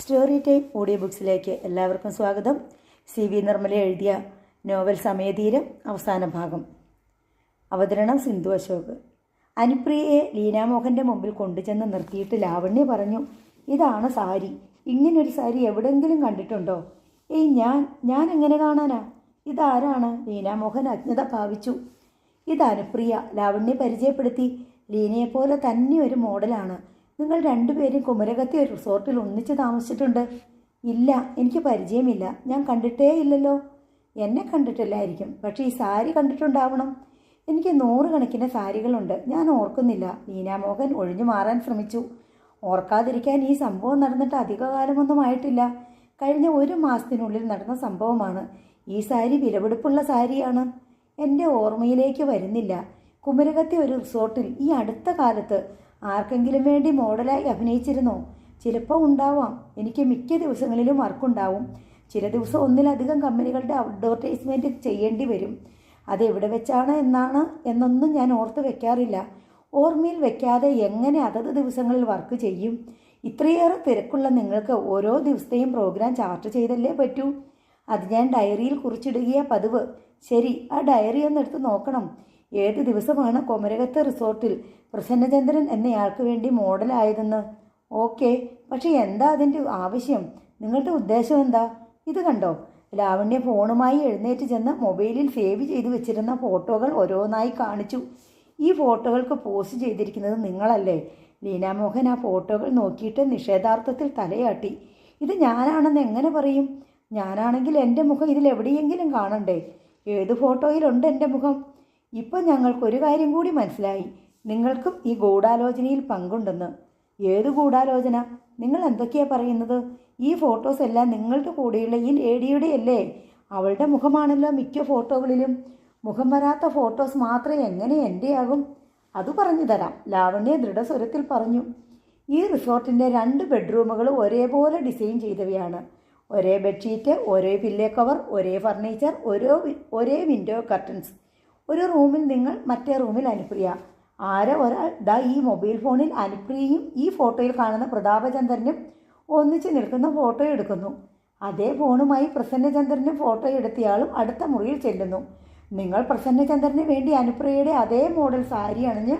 Story time audio ബുക്സിലേക്ക് എല്ലാവർക്കും സ്വാഗതം. CV Nirmala എഴുതിയ നോവൽ സമയതീരം അവസാന ഭാഗം. അവതരണം സിന്ധു അശോക്. അനുപ്രിയയെ ലീനാമോഹൻ്റെ മുമ്പിൽ കൊണ്ടുചെന്ന് നിർത്തിയിട്ട് ലാവണ്യ പറഞ്ഞു, ഇതാണ് സാരി. ഇങ്ങനൊരു സാരി എവിടെയെങ്കിലും കണ്ടിട്ടുണ്ടോ? ഏയ് ഞാൻ എങ്ങനെ കാണാനാ? ഇതാരാണ്? ലീനാമോഹൻ അജ്ഞത ഭാവിച്ചു. ഇത് അനുപ്രിയ. ലാവണ്യ പരിചയപ്പെടുത്തി. ലീനയെപ്പോലെ തന്നെ ഒരു മോഡലാണ്. നിങ്ങൾ രണ്ടുപേരും കുമരകത്തെ ഒരു റിസോർട്ടിൽ ഒന്നിച്ച് താമസിച്ചിട്ടുണ്ട്? ഇല്ല, എനിക്ക് പരിചയമില്ല. ഞാൻ കണ്ടിട്ടേ ഇല്ലല്ലോ. എന്നെ കണ്ടിട്ടില്ലായിരിക്കും, പക്ഷേ ഈ സാരി കണ്ടിട്ടുണ്ടാവണം. എനിക്ക് 100 കണക്കിന് സാരികളുണ്ട്, ഞാൻ ഓർക്കുന്നില്ല. ലീനാമോഹൻ ഒഴിഞ്ഞു മാറാൻ ശ്രമിച്ചു. ഓർക്കാതിരിക്കാൻ ഈ സംഭവം നടന്നിട്ട് അധികകാലമൊന്നും ആയിട്ടില്ല. കഴിഞ്ഞ 1 മാസത്തിനുള്ളിൽ നടന്ന സംഭവമാണ്. ഈ സാരി വിലപിടിപ്പുള്ള സാരിയാണ്. എൻ്റെ ഓർമ്മയിലേക്ക് വരുന്നില്ല. കുമരകത്തെ ഒരു റിസോർട്ടിൽ ഈ അടുത്ത കാലത്ത് ആർക്കെങ്കിലും വേണ്ടി മോഡലായി അഭിനയിച്ചിരുന്നോ? ചിലപ്പോൾ ഉണ്ടാവാം. എനിക്ക് മിക്ക ദിവസങ്ങളിലും വർക്കുണ്ടാവും. ചില ദിവസം ഒന്നിലധികം കമ്പനികളുടെ അഡ്വർടൈസ്മെൻറ്റ് ചെയ്യേണ്ടി വരും. അതെവിടെ വെച്ചാണ് എന്നൊന്നും ഞാൻ ഓർത്ത് വെക്കാറില്ല. ഓർമ്മയിൽ വെക്കാതെ എങ്ങനെ അതത് ദിവസങ്ങളിൽ വർക്ക് ചെയ്യും? ഇത്രയേറെ തിരക്കുള്ള നിങ്ങൾക്ക് ഓരോ ദിവസത്തെയും പ്രോഗ്രാം ചാർട്ട് ചെയ്തല്ലേ പറ്റൂ. അത് ഞാൻ ഡയറിയിൽ കുറിച്ചിടുകയാ പതിവ്. ശരി, ആ ഡയറി ഒന്നെടുത്ത് നോക്കണം. ഏത് ദിവസമാണ് കുമരകത്തെ റിസോർട്ടിൽ പ്രസന്നചന്ദ്രൻ എന്നയാൾക്ക് വേണ്ടി മോഡലായതെന്ന്? ഓക്കെ, പക്ഷെ എന്താ അതിൻ്റെ ആവശ്യം? നിങ്ങളുടെ ഉദ്ദേശം എന്താ? ഇത് കണ്ടോ? ലാവണ്യ ഫോണുമായി എഴുന്നേറ്റ് ചെന്ന് മൊബൈലിൽ സേവ് ചെയ്തു വെച്ചിരുന്ന ഫോട്ടോകൾ ഓരോന്നായി കാണിച്ചു. ഈ ഫോട്ടോകൾക്ക് പോസ്റ്റ് ചെയ്തിരിക്കുന്നത് നിങ്ങളല്ലേ? ലീനാമോഹൻ ആ ഫോട്ടോകൾ നോക്കിയിട്ട് നിഷേധാർത്ഥത്തിൽ തലയാട്ടി. ഇത് ഞാനാണെന്ന് എങ്ങനെ പറയും? ഞാനാണെങ്കിൽ എൻ്റെ മുഖം ഇതിലെവിടെയെങ്കിലും കാണണ്ടേ? ഏത് ഫോട്ടോയിലുണ്ട് എൻ്റെ മുഖം? ഇപ്പം ഞങ്ങൾക്കൊരു കാര്യം കൂടി മനസ്സിലായി. നിങ്ങൾക്കും ഈ ഗൂഢാലോചനയിൽ പങ്കുണ്ടെന്ന്. ഏത് ഗൂഢാലോചന? നിങ്ങൾ എന്തൊക്കെയാണ് പറയുന്നത്? ഈ ഫോട്ടോസ് എല്ലാം നിങ്ങളുടെ കൂടെയുള്ള ഈ ലേഡിയുടെ അല്ലേ? അവളുടെ മുഖമാണല്ലോ മിക്ക ഫോട്ടോകളിലും. മുഖം വരാത്ത ഫോട്ടോസ് മാത്രമേ എങ്ങനെ എൻ്റെയാകും? അത് പറഞ്ഞു തരാം, ലാവണ്യ ദൃഢസ്വരത്തിൽ പറഞ്ഞു. ഈ റിസോർട്ടിൻ്റെ 2 ബെഡ്റൂമുകൾ ഒരേപോലെ ഡിസൈൻ ചെയ്തവയാണ്. ഒരേ ബെഡ്ഷീറ്റ്, ഒരേ പില്ലോ കവർ, ഒരേ ഫർണിച്ചർ, ഒരേ വിൻഡോ കർട്ടൻസ്. ഒരു റൂമിൽ നിങ്ങൾ, മറ്റേ റൂമിൽ അനുപ്രിയ. ഒരാൾ ദാ ഈ മൊബൈൽ ഫോണിൽ അനുപ്രിയയും ഈ ഫോട്ടോയിൽ കാണുന്ന പ്രതാപചന്ദ്രനും ഒന്നിച്ച് നിൽക്കുന്ന ഫോട്ടോ എടുക്കുന്നു. അതേ ഫോണുമായി പ്രസന്നചന്ദ്രനും ഫോട്ടോ എടുത്തയാളും അടുത്ത മുറിയിൽ ചെല്ലുന്നു. നിങ്ങൾ പ്രസന്നചന്ദ്രന് വേണ്ടി അനുപ്രിയയുടെ അതേ മോഡൽ സാരി അണിഞ്ഞ്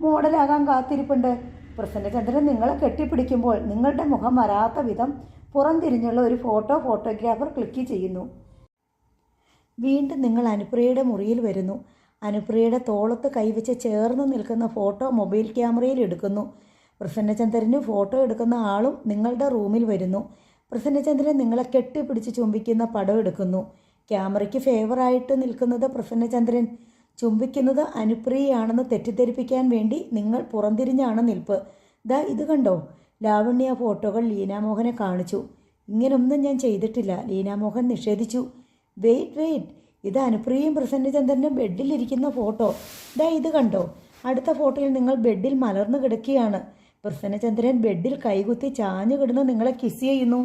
മോഡലാകാൻ കാത്തിരിപ്പുണ്ട്. പ്രസന്നചന്ദ്രൻ നിങ്ങളെ കെട്ടിപ്പിടിക്കുമ്പോൾ നിങ്ങളുടെ മുഖം വരാത്ത വിധം പുറംതിരിഞ്ഞുള്ള ഒരു ഫോട്ടോഗ്രാഫർ ക്ലിക്ക് ചെയ്യുന്നു. വീണ്ടും നിങ്ങൾ അനുപ്രിയയുടെ മുറിയിൽ വരുന്നു. അനുപ്രിയയുടെ തോളത്ത് കൈവച്ച് ചേർന്ന് നിൽക്കുന്ന ഫോട്ടോ മൊബൈൽ ക്യാമറയിൽ എടുക്കുന്നു. പ്രസന്നചന്ദ്രന് ഫോട്ടോ എടുക്കുന്ന ആളും നിങ്ങളുടെ റൂമിൽ വരുന്നു. പ്രസന്നചന്ദ്രൻ നിങ്ങളെ കെട്ടിപ്പിടിച്ച് ചുംബിക്കുന്ന പടം എടുക്കുന്നു. ക്യാമറയ്ക്ക് ഫേവറായിട്ട് നിൽക്കുന്നത് പ്രസന്നചന്ദ്രൻ, ചുംബിക്കുന്നത് അനുപ്രിയയാണെന്ന് തെറ്റിദ്ധരിപ്പിക്കാൻ വേണ്ടി നിങ്ങൾ പുറംതിരിഞ്ഞാണ് നിൽപ്പ്. ദാ ഇത് കണ്ടോ? ലാവണ്യ ഫോട്ടോകൾ ലീനാമോഹനെ കാണിച്ചു. ഇങ്ങനൊന്നും ഞാൻ ചെയ്തിട്ടില്ല, ലീനാമോഹൻ നിഷേധിച്ചു. വെയിറ്റ്, ഇത് അനുപ്രിയയും പ്രസന്നചന്ദ്രനും ബെഡിലിരിക്കുന്ന ഫോട്ടോ. ദാ ഇത് കണ്ടോ? അടുത്ത ഫോട്ടോയിൽ നിങ്ങൾ ബെഡിൽ മലർന്നു കിടക്കുകയാണ്. പ്രസന്നചന്ദ്രൻ ബെഡിൽ കൈകുത്തി ചാഞ്ഞു കിടന്ന് നിങ്ങളെ കിസ് ചെയ്യുന്നു.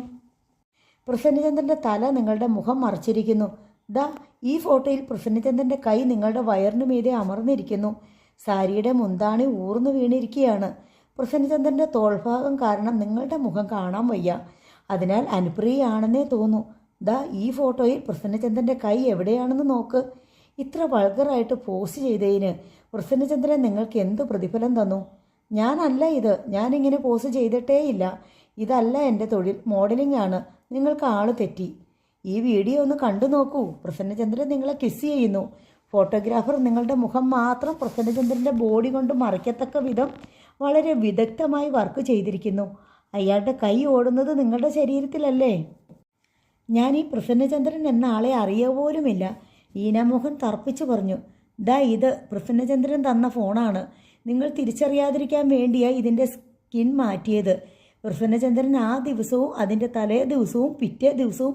പ്രസന്നചന്ദ്രൻ്റെ തല നിങ്ങളുടെ മുഖം മറച്ചിരിക്കുന്നു. ദാ ഈ ഫോട്ടോയിൽ പ്രസന്നചന്ദ്രൻ്റെ കൈ നിങ്ങളുടെ വയറിന് മീതെ അമർന്നിരിക്കുന്നു. സാരിയുടെ മുന്താണി ഊർന്നു വീണിരിക്കുകയാണ്. പ്രസന്നചന്ദ്രൻ്റെ തോൾഭാഗം കാരണം നിങ്ങളുടെ മുഖം കാണാൻ വയ്യ. അതിനാൽ അനുപ്രിയയാണെന്നേ തോന്നൂ. ദാ ഈ ഫോട്ടോയിൽ പ്രസന്നചന്ദ്രൻ്റെ കൈ എവിടെയാണെന്ന് നോക്ക്. ഇത്ര വൾഗറായിട്ട് പോസ്റ്റ് ചെയ്തതിന് പ്രസന്നചന്ദ്രൻ നിങ്ങൾക്ക് എന്ത് പ്രതിഫലം തന്നു? ഞാനല്ല ഇത്, ഞാനിങ്ങനെ പോസ്റ്റ് ചെയ്തിട്ടേയില്ല. ഇതല്ല എൻ്റെ തൊഴിൽ, മോഡലിംഗ് ആണ്. നിങ്ങൾക്ക് ആള് തെറ്റി. ഈ വീഡിയോ ഒന്ന് കണ്ടു നോക്കൂ. പ്രസന്നചന്ദ്രൻ നിങ്ങളെ കിസ് ചെയ്യുന്നു. ഫോട്ടോഗ്രാഫർ നിങ്ങളുടെ മുഖം മാത്രം പ്രസന്നചന്ദ്രൻ്റെ ബോഡി കൊണ്ട് മറയ്ക്കത്തക്ക വിധം വളരെ വിദഗ്ധമായി വർക്ക് ചെയ്തിരിക്കുന്നു. അയാളുടെ കൈ ഓടുന്നത് നിങ്ങളുടെ ശരീരത്തിലല്ലേ? ഞാൻ ഈ പ്രസന്നചന്ദ്രൻ എന്ന ആളെ അറിയപോലുമില്ല, ലീനാമോഹൻ തർപ്പിച്ചു പറഞ്ഞു. ദാ ഇത് പ്രസന്നചന്ദ്രൻ തന്ന ഫോണാണ്. നിങ്ങൾ തിരിച്ചറിയാതിരിക്കാൻ വേണ്ടിയാണ് ഇതിൻ്റെ സ്കിൻ മാറ്റിയത്. പ്രസന്നചന്ദ്രൻ ആ ദിവസവും അതിൻ്റെ തലേ ദിവസവും പിറ്റേ ദിവസവും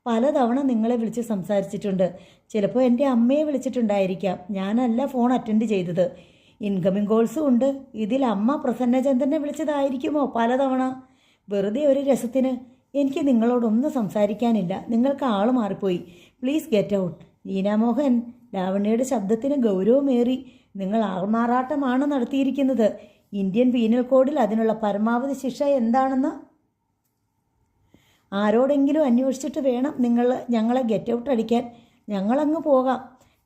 പലതവണ നിങ്ങളെ വിളിച്ച് സംസാരിച്ചിട്ടുണ്ട്. ചിലപ്പോൾ എൻ്റെ അമ്മയെ വിളിച്ചിട്ടുണ്ടായിരിക്കാം. ഞാനല്ല ഫോൺ അറ്റൻഡ് ചെയ്തത്. ഇൻകമിംഗ് കോൾസും ഉണ്ട്. ഇതിൽ അമ്മ പ്രസന്നചന്ദ്രനെ വിളിച്ചതായിരിക്കുമോ പലതവണ? വെറുതെ ഒരു രസത്തിന്. എനിക്ക് നിങ്ങളോടൊന്നും സംസാരിക്കാനില്ല. നിങ്ങൾക്ക് ആൾ മാറിപ്പോയി. Please get out. ലീനാമോഹൻ, ലാവണ്യയുടെ ശബ്ദത്തിന് ഗൗരവമേറി. നിങ്ങൾ ആൾമാറാട്ടമാണ് നടത്തിയിരിക്കുന്നത്. ഇന്ത്യൻ പീനൽ കോഡിൽ അതിനുള്ള പരമാവധി ശിക്ഷ എന്താണെന്ന് ആരോടെങ്കിലും അന്വേഷിച്ചിട്ട് വേണം ഞങ്ങളെ ഗെറ്റ് ഔട്ട് അടിക്കാൻ. ഞങ്ങളങ്ങ് പോകാം.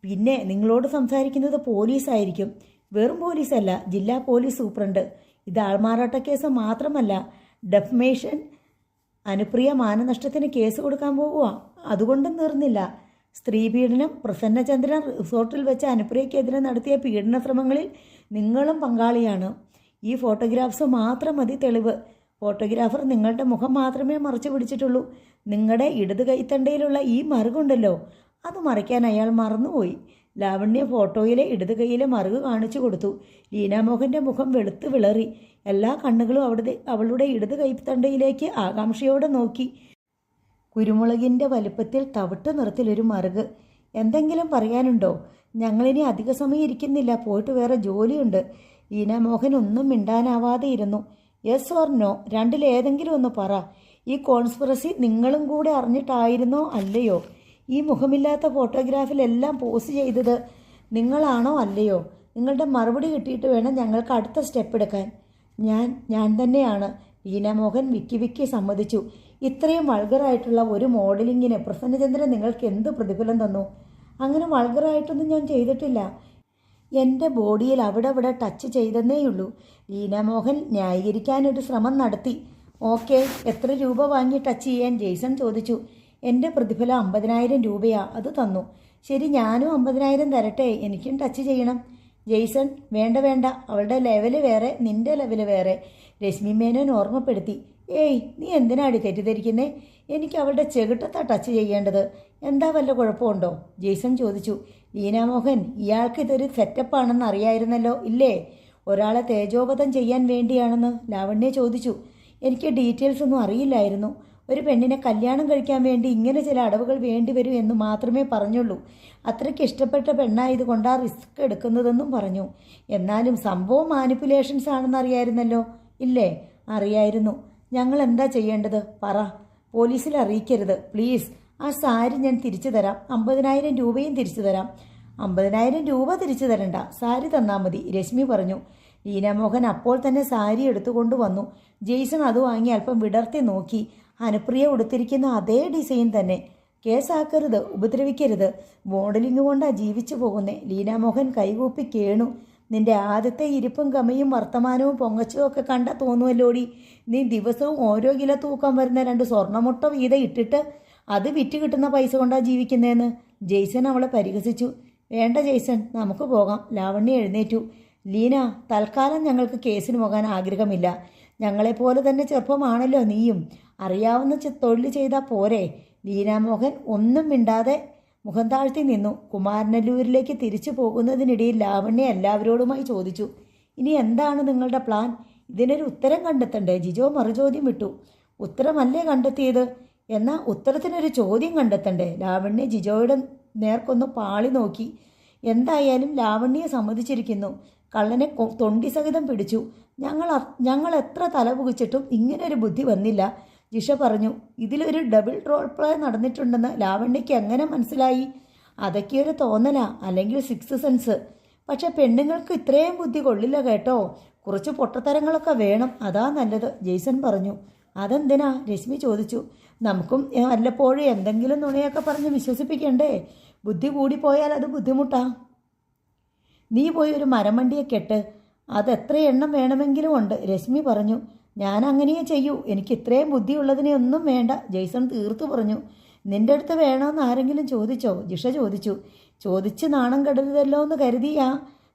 പിന്നെ നിങ്ങളോട് സംസാരിക്കുന്നത് പോലീസായിരിക്കും. വെറും പോലീസല്ല, ജില്ലാ പോലീസ് സൂപ്രണ്ട്. ഇത് ആൾമാറാട്ട കേസ് മാത്രമല്ല, ഡെഫമേഷൻ, അനുപ്രിയ മാനനഷ്ടത്തിന് കേസ് കൊടുക്കാൻ പോകുക. അതുകൊണ്ടും തീർന്നില്ല. സ്ത്രീപീഡനം, പ്രസന്നചന്ദ്രൻ റിസോർട്ടിൽ വെച്ച് അനുപ്രിയക്കെതിരെ നടത്തിയ പീഡന ശ്രമങ്ങളിൽ നിങ്ങളും പങ്കാളിയാണ്. ഈ ഫോട്ടോഗ്രാഫ്സ് മാത്രം മതി തെളിവ്. ഫോട്ടോഗ്രാഫർ നിങ്ങളുടെ മുഖം മാത്രമേ മറച്ചു പിടിച്ചിട്ടുള്ളൂ. നിങ്ങളുടെ ഇടത് കൈത്തണ്ടയിലുള്ള ഈ മറുകുണ്ടല്ലോ, അത് മറയ്ക്കാൻ അയാൾ മറന്നുപോയി. ലാവണ്യ ഫോട്ടോയിലെ ഇടത് കൈയിലെ മറുക് കാണിച്ചു കൊടുത്തു. ലീനാമോഹൻ്റെ മുഖം വെളുത്ത് വിളറി. എല്ലാ കണ്ണുകളും അവളുടെ ഇടത് കൈത്തണ്ടയിലേക്ക് ആകാംക്ഷയോടെ നോക്കി. കുരുമുളകിൻ്റെ വലുപ്പത്തിൽ തവിട്ട് നിറത്തിലൊരു മറുക്. എന്തെങ്കിലും പറയാനുണ്ടോ? ഞങ്ങളിനി അധിക സമയം ഇരിക്കുന്നില്ല, പോയിട്ട് വേറെ ജോലിയുണ്ട്. ലീനാമോഹൻ ഒന്നും മിണ്ടാനാവാതെ ഇരുന്നു. യെസ് ഓർ നോ, രണ്ടിലേതെങ്കിലും ഒന്ന് പറ. ഈ കോൺസ്പിറസി നിങ്ങളും കൂടെ അറിഞ്ഞിട്ടായിരുന്നോ അല്ലയോ? ഈ മുഖമില്ലാത്ത ഫോട്ടോഗ്രാഫിലെല്ലാം പോസ്റ്റ് ചെയ്തത് നിങ്ങളാണോ അല്ലയോ? നിങ്ങളുടെ മറുപടി കിട്ടിയിട്ട് വേണം ഞങ്ങൾക്ക് അടുത്ത സ്റ്റെപ്പ് എടുക്കാൻ. ഞാൻ തന്നെയാണ്. ലീനാമോഹൻ വിക്കി സമ്മതിച്ചു. ഇത്രയും വൾഗറായിട്ടുള്ള ഒരു മോഡലിങ്ങിന് പ്രസന്നചന്ദ്രൻ നിങ്ങൾക്ക് എന്ത് പ്രതിഫലം തന്നു? അങ്ങനെ വൾഗറായിട്ടൊന്നും ഞാൻ ചെയ്തിട്ടില്ല. എൻ്റെ ബോഡിയിൽ അവിടെ ടച്ച് ചെയ്തെന്നേയുള്ളൂ. ലീനാമോഹൻ ന്യായീകരിക്കാനൊരു ശ്രമം നടത്തി. ഓക്കെ, എത്ര രൂപ വാങ്ങി ടച്ച് ചെയ്യാൻ? ജെയ്സൺ ചോദിച്ചു. എൻ്റെ പ്രതിഫലം 50,000 രൂപയാ. അത് തന്നു. ശരി, ഞാനും 50,000 തരട്ടെ, എനിക്കും ടച്ച് ചെയ്യണം. ജെയ്സൺ, വേണ്ട, അവളുടെ ലെവല് വേറെ, നിൻ്റെ ലെവല് വേറെ. രശ്മി മേനോൻ ഓർമ്മപ്പെടുത്തി. ഏയ്, നീ എന്തിനാടി തെറ്റിദ്ധരിക്കുന്നേ? എനിക്ക് അവളുടെ ചെകിട്ടത്താ ടച്ച് ചെയ്യേണ്ടത്. എന്താ വല്ല കുഴപ്പമുണ്ടോ? ജെയ്സൺ ചോദിച്ചു. ലീനാമോഹൻ, ഇയാൾക്ക് ഇതൊരു സെറ്റപ്പാണെന്ന് അറിയായിരുന്നല്ലോ ഇല്ലേ? ഒരാളെ തേജോവധം ചെയ്യാൻ വേണ്ടിയാണെന്ന് ലാവണ്യ ചോദിച്ചു. എനിക്ക് ഡീറ്റെയിൽസ് ഒന്നും അറിയില്ലായിരുന്നു. ഒരു പെണ്ണിനെ കല്യാണം കഴിക്കാൻ വേണ്ടി ഇങ്ങനെ ചില അടവുകൾ വേണ്ടിവരും എന്ന് മാത്രമേ പറഞ്ഞുള്ളൂ. അത്രയ്ക്ക് ഇഷ്ടപ്പെട്ട പെണ്ണായതുകൊണ്ടാ റിസ്ക് എടുക്കുന്നതെന്നും പറഞ്ഞു. എന്നാലും സംഭവം മാനിപ്പുലേഷൻസ് ആണെന്ന് അറിയായിരുന്നല്ലോ ഇല്ലേ? അറിയായിരുന്നു. ഞങ്ങൾ എന്താ ചെയ്യേണ്ടത് പറ. പോലീസിൽ അറിയിക്കരുത് പ്ലീസ്. ആ സാരി ഞാൻ തിരിച്ചു തരാം. 50,000 രൂപയും തിരിച്ചു തരാം. 50,000 രൂപ തിരിച്ചു തരണ്ട, സാരി തന്നാൽ മതി, രശ്മി പറഞ്ഞു. ലീനാമോഹൻ അപ്പോൾ തന്നെ സാരി എടുത്തുകൊണ്ട് വന്നു. ജെയ്സൺ അത് വാങ്ങി അല്പം വിടർത്തി നോക്കി. അനുപ്രിയ ഉടുത്തിരിക്കുന്ന അതേ ഡിസൈൻ തന്നെ. കേസാക്കരുത്, ഉപദ്രവിക്കരുത്. മോഡലിംഗ് കൊണ്ടാ ജീവിച്ചു പോകുന്നേ. ലീനാമോഹൻ കൈകൂപ്പി കേണു. നിന്റെ ആദ്യത്തെ ഇരിപ്പും ഗമയും വർത്തമാനവും പൊങ്ങച്ചും ഒക്കെ കണ്ട തോന്നുമല്ലോടി. നീ ദിവസവും ഓരോ കിലോ തൂക്കം വരുന്ന 2 സ്വർണ്ണമുട്ട വീതം ഇട്ടിട്ട് അത് വിറ്റ് കിട്ടുന്ന പൈസ കൊണ്ടാ ജീവിക്കുന്നതെന്ന് ജെയ്സൺ അവളെ പരിഹസിച്ചു. വേണ്ട ജെയ്സൺ, നമുക്ക് പോകാം. ലാവണ്യ എഴുന്നേറ്റു. ലീന, തൽക്കാലം ഞങ്ങൾക്ക് കേസിന് പോകാൻ ആഗ്രഹമില്ല. ഞങ്ങളെപ്പോലെ തന്നെ ചെറുപ്പമാണല്ലോ നീയും. അറിയാവുന്ന തൊഴിൽ ചെയ്താൽ പോരെ? ലീനാമോഹൻ ഒന്നും മിണ്ടാതെ മുഖം താഴ്ത്തി നിന്നു. കുമാരനല്ലൂരിലേക്ക് തിരിച്ചു പോകുന്നതിനിടയിൽ ലാവണ്യ എല്ലാവരോടുമായി ചോദിച്ചു. ഇനി എന്താണ് നിങ്ങളുടെ പ്ലാൻ? ഇതിനൊരു ഉത്തരം കണ്ടെത്തണ്ടേ? ജിജോ മറുചോദ്യം വിട്ടു. ഉത്തരമല്ലേ കണ്ടെത്തിയത്? എന്നാൽ ഉത്തരത്തിനൊരു ചോദ്യം കണ്ടെത്തണ്ടേ? ലാവണ്യ ജിജോയുടെ നേർക്കൊന്ന് പാളി നോക്കി. എന്തായാലും ലാവണ്യെ സമ്മതിച്ചിരിക്കുന്നു. കള്ളനെ തൊണ്ടി സഹിതം പിടിച്ചു. ഞങ്ങൾ എത്ര തലപുകിച്ചിട്ടും ഇങ്ങനൊരു ബുദ്ധി വന്നില്ല, ജിഷ പറഞ്ഞു. ഇതിലൊരു ഡബിൾ റോൾ പ്ലേ നടന്നിട്ടുണ്ടെന്ന് ലാവണ്യയ്ക്ക് എങ്ങനെ മനസ്സിലായി? അതൊക്കെ ഒരു തോന്നലാ, അല്ലെങ്കിൽ 6th സെൻസ്. പക്ഷെ പെണ്ണുങ്ങൾക്ക് ഇത്രയും ബുദ്ധി കൊള്ളില്ല കേട്ടോ. കുറച്ച് പൊട്ടത്തരങ്ങളൊക്കെ വേണം, അതാ നല്ലത്, ജെയ്സൺ പറഞ്ഞു. അതെന്തിനാ? രശ്മി ചോദിച്ചു. നമുക്കും വല്ലപ്പോഴും എന്തെങ്കിലും നുണയൊക്കെ പറഞ്ഞ് വിശ്വസിപ്പിക്കണ്ടേ? ബുദ്ധി കൂടിപ്പോയാൽ അത് ബുദ്ധിമുട്ടാ. നീ പോയി ഒരു മരമണ്ടിയെ കെട്ട്, അതെത്ര എണ്ണം വേണമെങ്കിലും ഉണ്ട്, രശ്മി പറഞ്ഞു. ഞാൻ അങ്ങനെയേ ചെയ്യൂ, എനിക്ക് ഇത്രയും ബുദ്ധിയുള്ളതിനെ ഒന്നും വേണ്ട, ജെയ്സൺ തീർത്തു പറഞ്ഞു. നിന്റെ അടുത്ത് വേണമെന്ന് ആരെങ്കിലും ചോദിച്ചോ? ജിഷ ചോദിച്ചു. ചോദിച്ച് നാണം കെടരുതല്ലോ എന്ന് കരുതിയാ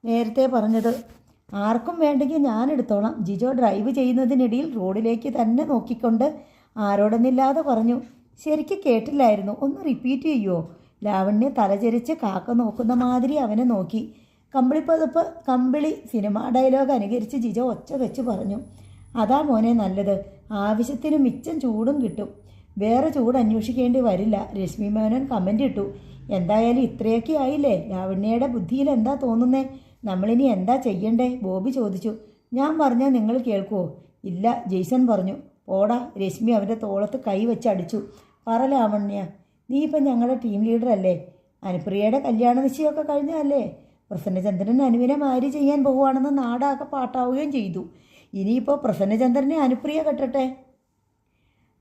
നേരത്തെ പറഞ്ഞത്. ആർക്കും വേണ്ടെങ്കിൽ ഞാൻ എടുത്തോളാം, ജിജോ ഡ്രൈവ് ചെയ്യുന്നതിനിടയിൽ റോഡിലേക്ക് തന്നെ നോക്കിക്കൊണ്ട് ആരോടെന്നില്ലാതെ പറഞ്ഞു. ശരിക്കും കേട്ടില്ലായിരുന്നു, ഒന്ന് റിപ്പീറ്റ് ചെയ്യുമോ? ലാവണ്യ തലചരിച്ച് കാക്ക നോക്കുന്ന മാതിരി അവനെ നോക്കി. കമ്പിളി സിനിമ ഡയലോഗ് അനുകരിച്ച് ജിജോ ഒച്ച വെച്ച് പറഞ്ഞു. അതാ മോനെ നല്ലത്, ആവശ്യത്തിന് മിച്ചം ചൂടും കിട്ടും, വേറെ ചൂട് അന്വേഷിക്കേണ്ടി വരില്ല, രശ്മി മേനോൻ കമൻ്റ് ഇട്ടു. എന്തായാലും ഇത്രയൊക്കെ ആയില്ലേ? ലാവണ്യയുടെ ബുദ്ധിയിൽ എന്താ തോന്നുന്നേ? നമ്മളിനി എന്താ ചെയ്യണ്ടേ? ബോബി ചോദിച്ചു. ഞാൻ പറഞ്ഞാൽ നിങ്ങൾ കേൾക്കുമോ? ഇല്ല, ജെയ്സൺ പറഞ്ഞു. പോടാ, രശ്മി അവൻ്റെ തോളത്ത് കൈ വെച്ച് അടിച്ചു. പറ ലാവണ്യ, നീ ഇപ്പം ഞങ്ങളുടെ ടീം ലീഡറല്ലേ? അനുപ്രിയയുടെ കല്യാണ നിശ്ചയമൊക്കെ കഴിഞ്ഞല്ലേ? പ്രസന്നചന്ദ്രൻ അനുവിനെ മാരി ചെയ്യാൻ പോവുകയാണെന്ന് നാടാകെ പാട്ടാവുകയും ചെയ്തു. ഇനിയിപ്പോൾ പ്രസന്നചന്ദ്രനെ അനുപ്രിയ കെട്ടട്ടെ.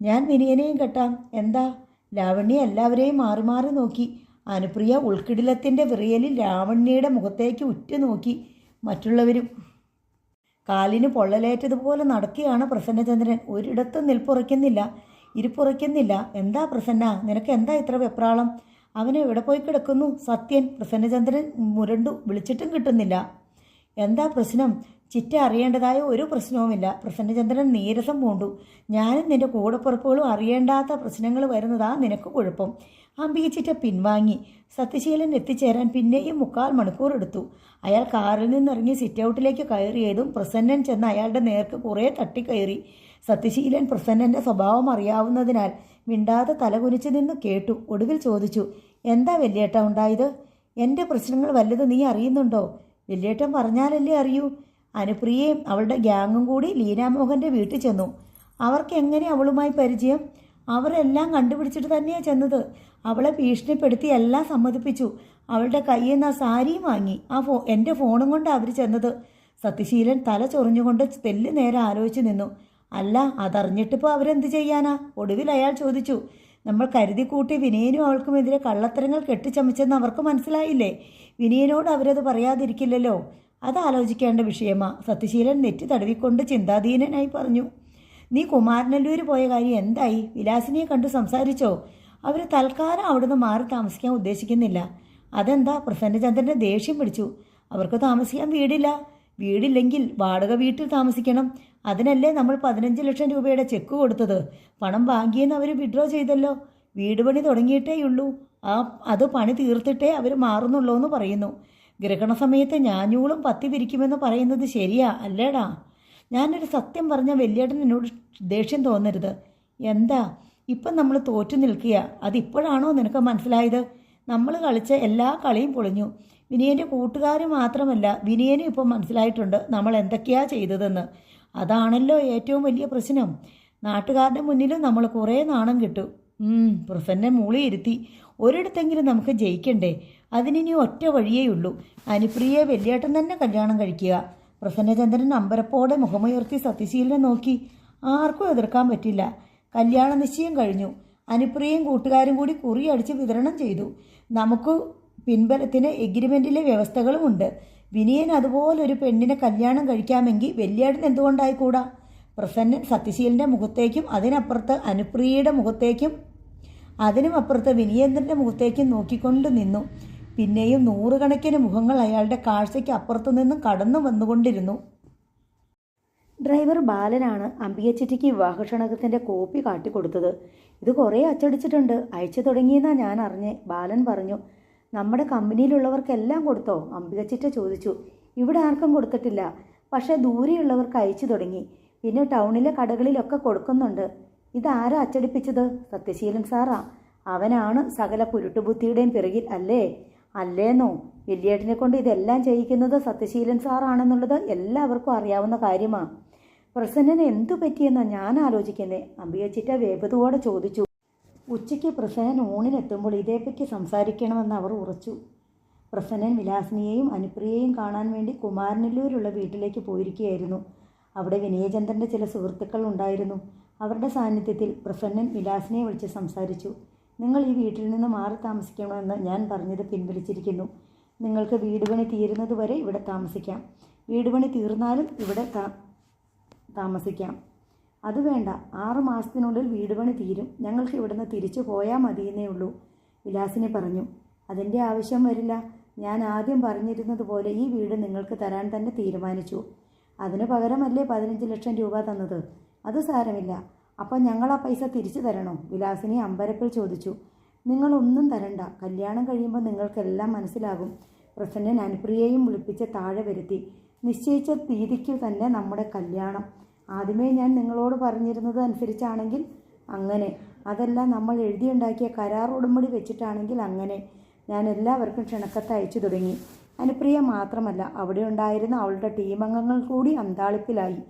ഞാൻ വിനയനെയും കെട്ടാം. എന്താ? ലാവണ്യ എല്ലാവരെയും മാറി മാറി നോക്കി. അനുപ്രിയ ഉൾക്കിടിലത്തിൻ്റെ വിറയലിൽ ലാവണ്യയുടെ മുഖത്തേക്ക് ഉറ്റുനോക്കി. മറ്റുള്ളവരും കാലിന് പൊള്ളലേറ്റതുപോലെ നടക്കുകയാണ് പ്രസന്നചന്ദ്രൻ. ഒരിടത്തും നിൽപ്പുറയ്ക്കുന്നില്ല, ഇരിപ്പുറയ്ക്കുന്നില്ല. എന്താ പ്രസന്ന, നിനക്ക് എന്താ ഇത്ര വെപ്രാളം? അവൻ എവിടെ പോയി കിടക്കുന്നു? സത്യൻ. പ്രസന്നചന്ദ്രൻ മുരണ്ടു. വിളിച്ചിട്ടും കിട്ടുന്നില്ല. എന്താ പ്രശ്നം? ചിറ്റ അറിയേണ്ടതായ ഒരു പ്രശ്നവുമില്ല. പ്രസന്നചന്ദ്രൻ നീരസം പൂണ്ടു. ഞാനും നിന്റെ കൂടപ്പുറപ്പുകളും അറിയേണ്ടാത്ത പ്രശ്നങ്ങൾ വരുന്നതാ നിനക്ക് കുഴപ്പം. അംബിക ചിറ്റ പിൻവാങ്ങി. സത്യശീലൻ എത്തിച്ചേരാൻ പിന്നെയും 3/4 മണിക്കൂർ എടുത്തു. അയാൾ കാറിൽ നിന്നിറങ്ങി സിറ്റൗട്ടിലേക്ക് കയറിയതും പ്രസന്നൻ ചെന്ന് അയാളുടെ നേർക്ക് കുറേ തട്ടിക്കയറി. സത്യശീലൻ പ്രസന്നൻ്റെ സ്വഭാവം അറിയാവുന്നതിനാൽ മിണ്ടാതെ തലകുനിച്ച് നിന്ന് കേട്ടു. ഒടുവിൽ ചോദിച്ചു, എന്താ വല്യേട്ട ഉണ്ടായത്? എൻ്റെ പ്രശ്നങ്ങൾ വല്ലതും നീ അറിയുന്നുണ്ടോ? വല്യേട്ടൻ പറഞ്ഞാലല്ലേ അറിയൂ. അനുപ്രിയയും അവളുടെ ഗ്യാങ്ങും കൂടി ലീനാമോഹൻ്റെ വീട്ടിൽ ചെന്നു. അവർക്ക് എങ്ങനെ അവളുമായി പരിചയം? അവരെല്ലാം കണ്ടുപിടിച്ചിട്ട് തന്നെയാണ് ചെന്നത്. അവളെ ഭീഷണിപ്പെടുത്തി എല്ലാം സമ്മതിപ്പിച്ചു. അവളുടെ കയ്യിൽ നിന്ന് ആ സാരിയും വാങ്ങി. എൻ്റെ ഫോണും കൊണ്ട് അവർ ചെന്നത്. സത്യശീലൻ തല ചൊറിഞ്ഞുകൊണ്ട് തെല്ല് നേരെ ആലോചിച്ച് നിന്നു. അല്ല, അതറിഞ്ഞിട്ടിപ്പോൾ അവരെന്ത് ചെയ്യാനാ? ഒടുവിൽ അയാൾ ചോദിച്ചു, നമ്മൾ കരുതി കൂട്ടി വിനയനും അവൾക്കുമെതിരെ കള്ളത്തരങ്ങൾ കെട്ടിച്ചമച്ചെന്ന് അവർക്ക് മനസ്സിലായില്ലേ? വിനയനോട് അവരത് പറയാതിരിക്കില്ലല്ലോ. അത് ആലോചിക്കേണ്ട വിഷയമാ. സത്യശീലൻ നെറ്റി തടവിക്കൊണ്ട് ചിന്താധീനനായി പറഞ്ഞു. നീ കുമാരനല്ലൂർ പോയ കാര്യം എന്തായി? വിലാസിനിയെ കണ്ടു സംസാരിച്ചോ? അവർ തൽക്കാലം അവിടുന്ന് മാറി താമസിക്കാൻ ഉദ്ദേശിക്കുന്നില്ല. അതെന്താ? പ്രസന്നചന്ദ്രൻ്റെ ദേഷ്യം പിടിച്ചു. അവർക്ക് താമസിക്കാൻ വീടില്ല. വീടില്ലെങ്കിൽ വാടക വീട്ടിൽ താമസിക്കണം. അതിനല്ലേ നമ്മൾ 15 ലക്ഷം രൂപയുടെ ചെക്ക് കൊടുത്തത്. പണം ബാങ്കിന്ന് അവർ വിഡ്രോ ചെയ്തല്ലോ. വീട് പണി തുടങ്ങിയിട്ടേയുള്ളൂ. അത് പണി തീർത്തിട്ടേ അവർ മാറുന്നുള്ളൂ എന്ന് പറയുന്നു. ഗ്രഹണ സമയത്ത് ഞാഞ്ഞൂളും പത്തി പിരിക്കുമെന്ന് പറയുന്നത് ശരിയാ അല്ലേടാ? ഞാനൊരു സത്യം പറഞ്ഞ വല്യേട്ടൻ എന്നോട് ദേഷ്യം തോന്നരുത്. എന്താ? ഇപ്പം നമ്മൾ തോറ്റു നിൽക്കുക. അതിപ്പോഴാണോ നിനക്ക് മനസ്സിലായത്? നമ്മൾ കളിച്ച എല്ലാ കളിയും പൊളിഞ്ഞു. വിനയൻ്റെ കൂട്ടുകാർ മാത്രമല്ല, വിനയനും ഇപ്പം മനസ്സിലായിട്ടുണ്ട് നമ്മൾ എന്തൊക്കെയാ ചെയ്തതെന്ന്. അതാണല്ലോ ഏറ്റവും വലിയ പ്രശ്നം. നാട്ടുകാരുടെ മുന്നിലും നമ്മൾ കുറേ നാണം കിട്ടും. പ്രസന്നെ മൂളിയിരുത്തി. ഒരിടത്തെങ്കിലും നമുക്ക് ജയിക്കണ്ടേ? അതിനി ഒറ്റ വഴിയേയുള്ളൂ. അനുപ്രിയെ വല്യേട്ടൻ തന്നെ കല്യാണം കഴിക്കുക. പ്രസന്നചന്ദ്രൻ അമ്പരപ്പോടെ മുഖമുയർത്തി സത്യശീലനെ നോക്കി. ആർക്കും എതിർക്കാൻ പറ്റില്ല. കല്യാണ നിശ്ചയം കഴിഞ്ഞു. അനുപ്രിയയും കൂട്ടുകാരും കൂടി കുറി അടിച്ച് വിതരണം ചെയ്തു. നമുക്ക് പിൻബലത്തിന് എഗ്രിമെൻറ്റിലെ വ്യവസ്ഥകളുമുണ്ട്. വിനയൻ അതുപോലൊരു പെണ്ണിനെ കല്യാണം കഴിക്കാമെങ്കിൽ വല്യേട്ടൻ എന്തുകൊണ്ടായിക്കൂടാ? പ്രസന്നൻ സത്യശീലൻ്റെ മുഖത്തേക്കും അതിനപ്പുറത്ത് അനുപ്രിയയുടെ മുഖത്തേക്കും അതിനുമപ്പുറത്ത് വിനയേന്ദ്രൻ്റെ മുഖത്തേക്കും നോക്കിക്കൊണ്ട് നിന്നു. പിന്നെയും 100 കണക്കിന് മുഖങ്ങൾ അയാളുടെ കാഴ്ചയ്ക്ക് അപ്പുറത്തു നിന്നും കടന്നു വന്നുകൊണ്ടിരുന്നു. ഡ്രൈവർ ബാലനാണ് അംബിക ചിറ്റിക്ക് വിവാഹക്ഷണകത്തിൻ്റെ കോപ്പി കാട്ടിക്കൊടുത്തത്. ഇത് കുറേ അച്ചടിച്ചിട്ടുണ്ട്, അയച്ചു തുടങ്ങിയെന്നാണ് ഞാൻ അറിഞ്ഞേ. ബാലൻ പറഞ്ഞു. നമ്മുടെ കമ്പനിയിലുള്ളവർക്കെല്ലാം കൊടുത്തോ? അംബിക ചിറ്റ ചോദിച്ചു. ഇവിടെ ആർക്കും കൊടുത്തിട്ടില്ല, പക്ഷേ ദൂരെയുള്ളവർക്ക് അയച്ചു തുടങ്ങി. പിന്നെ ടൗണിലെ കടകളിലൊക്കെ കൊടുക്കുന്നുണ്ട്. ഇതാരാ അച്ചടിപ്പിച്ചത്? സത്യശീലൻ സാറാ. അവനാണ് സകല കുരുട്ടുബുദ്ധിയുടെയും പിറകിൽ അല്ലേ? അല്ലേന്നോ? വല്യേട്ടനെ കൊണ്ട് ഇതെല്ലാം ചെയ്യിക്കുന്നത് സത്യശീലൻ സാറാണെന്നുള്ളത് എല്ലാവർക്കും അറിയാവുന്ന കാര്യമാണ്. പ്രസന്നന് എന്തു പറ്റിയെന്നാണ് ഞാൻ ആലോചിക്കുന്നേ? അംബിക ചിറ്റ വേഗതയോടെ ചോദിച്ചു. ഉച്ചയ്ക്ക് പ്രസന്നൻ ഊണിനെത്തുമ്പോൾ ഇതേപ്പറ്റി സംസാരിക്കണമെന്ന് അവർ ഉറച്ചു. പ്രസന്നൻ വിലാസിനിയെയും അനുപ്രിയയെയും കാണാൻ വേണ്ടി കുമാരനല്ലൂരുള്ള വീട്ടിലേക്ക് പോയിരിക്കുകയായിരുന്നു. അവിടെ വിനയചന്ദ്രൻ്റെ ചില സുഹൃത്തുക്കൾ ഉണ്ടായിരുന്നു. അവരുടെ സാന്നിധ്യത്തിൽ പ്രസന്നൻ വിലാസിനിയെ വിളിച്ച് സംസാരിച്ചു. നിങ്ങൾ ഈ വീട്ടിൽ നിന്ന് മാറി താമസിക്കണമെന്ന് ഞാൻ പറഞ്ഞത് പിൻവലിച്ചിരിക്കുന്നു. നിങ്ങൾക്ക് വീട് പണി തീരുന്നതുവരെ ഇവിടെ താമസിക്കാം. വീട് പണി തീർന്നാലും ഇവിടെ താമസിക്കാം. അത് വേണ്ട, 6 മാസത്തിനുള്ളിൽ വീട് പണി തീരും. ഞങ്ങൾക്ക് ഇവിടുന്ന് തിരിച്ചു പോയാൽ മതിയെന്നേ ഉള്ളൂ, വിലാസിനി പറഞ്ഞു. അതിൻ്റെ ആവശ്യം വരില്ല. ഞാൻ ആദ്യം പറഞ്ഞിരുന്നതുപോലെ ഈ വീട് നിങ്ങൾക്ക് തരാൻ തന്നെ തീരുമാനിച്ചു. അതിനു പകരമല്ലേ 15 ലക്ഷം രൂപ തന്നത്? അത് സാരമില്ല. അപ്പം ഞങ്ങൾ ആ പൈസ തിരിച്ചു തരണോ? വിലാസിനി അമ്പരപ്പിൽ ചോദിച്ചു. നിങ്ങളൊന്നും തരണ്ട. കല്യാണം കഴിയുമ്പോൾ നിങ്ങൾക്കെല്ലാം മനസ്സിലാകും. പ്രസന്നൻ അനുപ്രിയയും വിളിപ്പിച്ച് താഴെ വരുത്തി. നിശ്ചയിച്ച തീയതിക്ക് തന്നെ നമ്മുടെ കല്യാണം. ആദ്യമേ ഞാൻ നിങ്ങളോട് പറഞ്ഞിരുന്നത് അനുസരിച്ചാണെങ്കിൽ അങ്ങനെ, അതല്ല നമ്മൾ എഴുതിയുണ്ടാക്കിയ കരാർ ഉടമ്പടി വെച്ചിട്ടാണെങ്കിൽ അങ്ങനെ. ഞാൻ എല്ലാവർക്കും ക്ഷണക്കത്ത് അയച്ചു തുടങ്ങി. അനുപ്രിയ മാത്രമല്ല, അവിടെ ഉണ്ടായിരുന്ന അവളുടെ ടീമംഗങ്ങൾ കൂടി അന്താളിപ്പിലായി.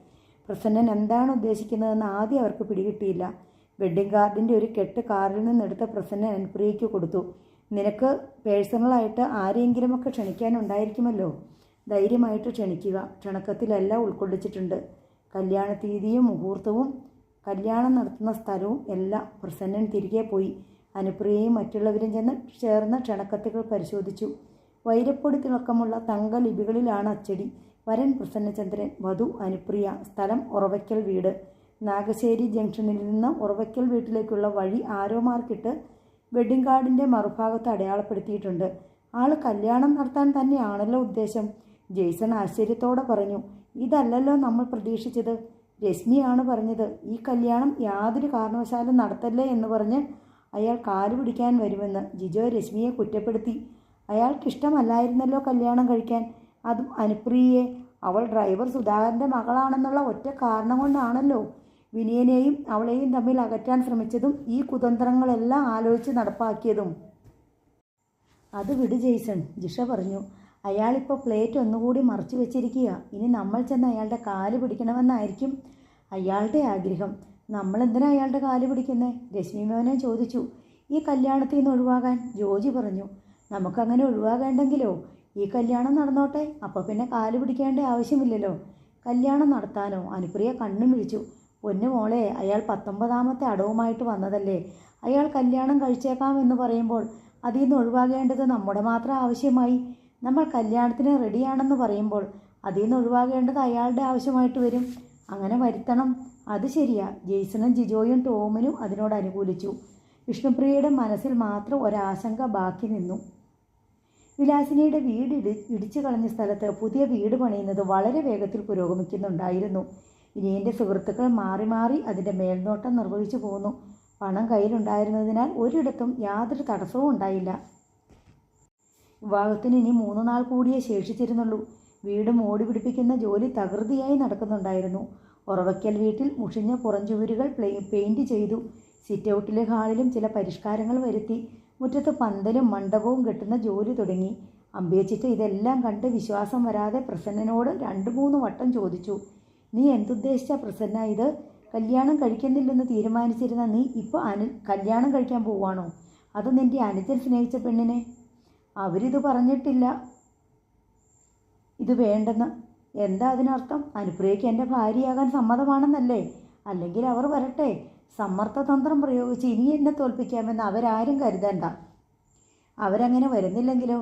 പ്രസന്നൻ എന്താണ് ഉദ്ദേശിക്കുന്നതെന്ന് ആദ്യം അവർക്ക് പിടികിട്ടിയില്ല. വെഡ്ഡിംഗ് കാർഡിൻ്റെ ഒരു കെട്ട് കാറിൽ നിന്നെടുത്ത പ്രസന്നൻ അനുപ്രിയയ്ക്ക് കൊടുത്തു. നിനക്ക് പേഴ്സണലായിട്ട് ആരെങ്കിലുമൊക്കെ ക്ഷണിക്കാനുണ്ടായിരിക്കുമല്ലോ, ധൈര്യമായിട്ട് ക്ഷണിക്കുക. ക്ഷണക്കത്തിലെല്ലാം ഉൾക്കൊള്ളിച്ചിട്ടുണ്ട്. കല്യാണ തീയതിയും മുഹൂർത്തവും കല്യാണം നടത്തുന്ന സ്ഥലവും എല്ലാം. പ്രസന്നൻ തിരികെ പോയി. അനുപ്രിയയും മറ്റുള്ളവരും ചെന്ന് ചേർന്ന ക്ഷണക്കത്തുകൾ പരിശോധിച്ചു. വൈരപ്പൊടി തിളക്കമുള്ള തങ്ക ലിപികളിലാണ് അച്ചടി. വരൻ പ്രസന്നചന്ദ്രൻ, വധു അനുപ്രിയ, സ്ഥലം ഉറവയ്ക്കൽ വീട്. നാഗശ്ശേരി ജംഗ്ഷനിൽ നിന്ന് ഉറവയ്ക്കൽ വീട്ടിലേക്കുള്ള വഴി ആരോ മാർക്കിട്ട് വെഡ്ഡിംഗ് കാർഡിൻ്റെ മറുഭാഗത്ത് അടയാളപ്പെടുത്തിയിട്ടുണ്ട്. ആള് കല്യാണം നടത്താൻ തന്നെയാണല്ലോ ഉദ്ദേശം. ജെയ്സൺ ആശ്ചര്യത്തോടെ പറഞ്ഞു. ഇതല്ലല്ലോ നമ്മൾ പ്രതീക്ഷിച്ചത്. രശ്മിയാണ് പറഞ്ഞത് ഈ കല്യാണം യാതൊരു കാരണവശാലും നടത്തല്ലേ എന്ന് പറഞ്ഞ് അയാൾ കാല് പിടിക്കാൻ വരുമെന്ന്. ജിജോ രശ്മിയെ കുറ്റപ്പെടുത്തി. അയാൾക്കിഷ്ടമല്ലായിരുന്നല്ലോ കല്യാണം കഴിക്കാൻ, അതും അനുപ്രിയയെ. അവൾ ഡ്രൈവർ സുധാകരൻ്റെ മകളാണെന്നുള്ള ഒറ്റ കാരണം കൊണ്ടാണല്ലോ വിനയനെയും അവളെയും തമ്മിൽ അകറ്റാൻ ശ്രമിച്ചതും ഈ കുതന്ത്രങ്ങളെല്ലാം ആലോചിച്ച് നടപ്പാക്കിയതും. അത് വിട് ജെയ്സൺ, ജിഷ പറഞ്ഞു. അയാളിപ്പോൾ പ്ലേറ്റ് ഒന്നുകൂടി മറച്ചു വെച്ചിരിക്കുക. ഇനി നമ്മൾ ചെന്ന് അയാളുടെ കാല് പിടിക്കണമെന്നായിരിക്കും അയാളുടെ ആഗ്രഹം. നമ്മളെന്തിനാ അയാളുടെ കാല് പിടിക്കുന്നത്? രശ്മി മോനെ ചോദിച്ചു. ഈ കല്യാണത്തിൽ നിന്ന് ഒഴിവാകാൻ, ജോജി പറഞ്ഞു. നമുക്കങ്ങനെ ഒഴിവാകേണ്ടെങ്കിലോ? ഈ കല്യാണം നടന്നോട്ടെ, അപ്പോൾ പിന്നെ കാല് പിടിക്കേണ്ട ആവശ്യമില്ലല്ലോ. കല്യാണം നടത്താനോ? അനുപ്രിയ കണ്ണും വിളിച്ചു. പൊന്നു മോളെ, അയാൾ 19ാമത്തെ അടവുമായിട്ട് വന്നതല്ലേ. അയാൾ കല്യാണം കഴിച്ചേക്കാം എന്ന് പറയുമ്പോൾ അതിൽ നിന്ന് ഒഴിവാകേണ്ടത് നമ്മുടെ മാത്രം ആവശ്യമായി. നമ്മൾ കല്യാണത്തിന് റെഡിയാണെന്ന് പറയുമ്പോൾ അതിൽ നിന്ന് ഒഴിവാകേണ്ടത് അയാളുടെ ആവശ്യമായിട്ട് വരും. അങ്ങനെ വരുത്തണം. അത് ശരിയാ. ജെയ്സണും ജിജോയും ടോമിനും അതിനോട് അനുകൂലിച്ചു. വിഷ്ണുപ്രിയയുടെ മനസ്സിൽ മാത്രം ഒരാശങ്ക ബാക്കി നിന്നു. വിലാസിനിയുടെ വീട് ഇടിച്ചു കളഞ്ഞ സ്ഥലത്ത് പുതിയ വീട് പണിയുന്നത് വളരെ വേഗത്തിൽ പുരോഗമിക്കുന്നുണ്ടായിരുന്നു. വിനയൻ്റെ സുഹൃത്തുക്കൾ മാറി മാറി അതിൻ്റെ മേൽനോട്ടം നിർവഹിച്ചു പോന്നു. പണം കയ്യിലുണ്ടായിരുന്നതിനാൽ ഒരിടത്തും യാതൊരു തടസ്സവും ഉണ്ടായില്ല. വിവാഹത്തിന് ഇനി 3 നാൾ കൂടിയേ ശേഷിച്ചിരുന്നുള്ളൂ. വീട് മോടി പിടിപ്പിക്കുന്ന ജോലി തകൃതിയായി നടക്കുന്നുണ്ടായിരുന്നു. ഉറവയ്ക്കൽ വീട്ടിൽ മുഷിഞ്ഞ പുറംചുവരുകൾ പെയിൻറ് ചെയ്തു. സിറ്റൗട്ടിലെ ഹാളിലും ചില പരിഷ്കാരങ്ങൾ വരുത്തി. മുറ്റത്ത് പന്തലും മണ്ഡപവും കെട്ടുന്ന ജോലി തുടങ്ങി. അമ്പിയച്ചിട്ട് ഇതെല്ലാം കണ്ട് വിശ്വാസം വരാതെ പ്രസന്നനോട് 2-3 വട്ടം ചോദിച്ചു. നീ എന്തുദ്ദേശിച്ച പ്രസന്ന ഇത്? കല്യാണം കഴിക്കുന്നില്ലെന്ന് തീരുമാനിച്ചിരുന്ന നീ ഇപ്പോൾ കല്യാണം കഴിക്കാൻ പോവാണോ? അത് നിൻ്റെ അനുജൻ സ്നേഹിച്ച പെണ്ണിനെ? അവരിത് പറഞ്ഞിട്ടില്ല ഇത് വേണ്ടെന്ന്. എന്താ അതിനർത്ഥം? അനുപ്രിയയ്ക്ക് എൻ്റെ ഭാര്യയാകാൻ സമ്മതമാണെന്നല്ലേ? അല്ലെങ്കിൽ അവർ വരട്ടെ. സമ്മർദ്ദതന്ത്രം പ്രയോഗിച്ച് ഇനി എന്നെ തോൽപ്പിക്കാമെന്ന് അവരാരും കരുതണ്ട. അവരങ്ങനെ വരുന്നില്ലെങ്കിലോ?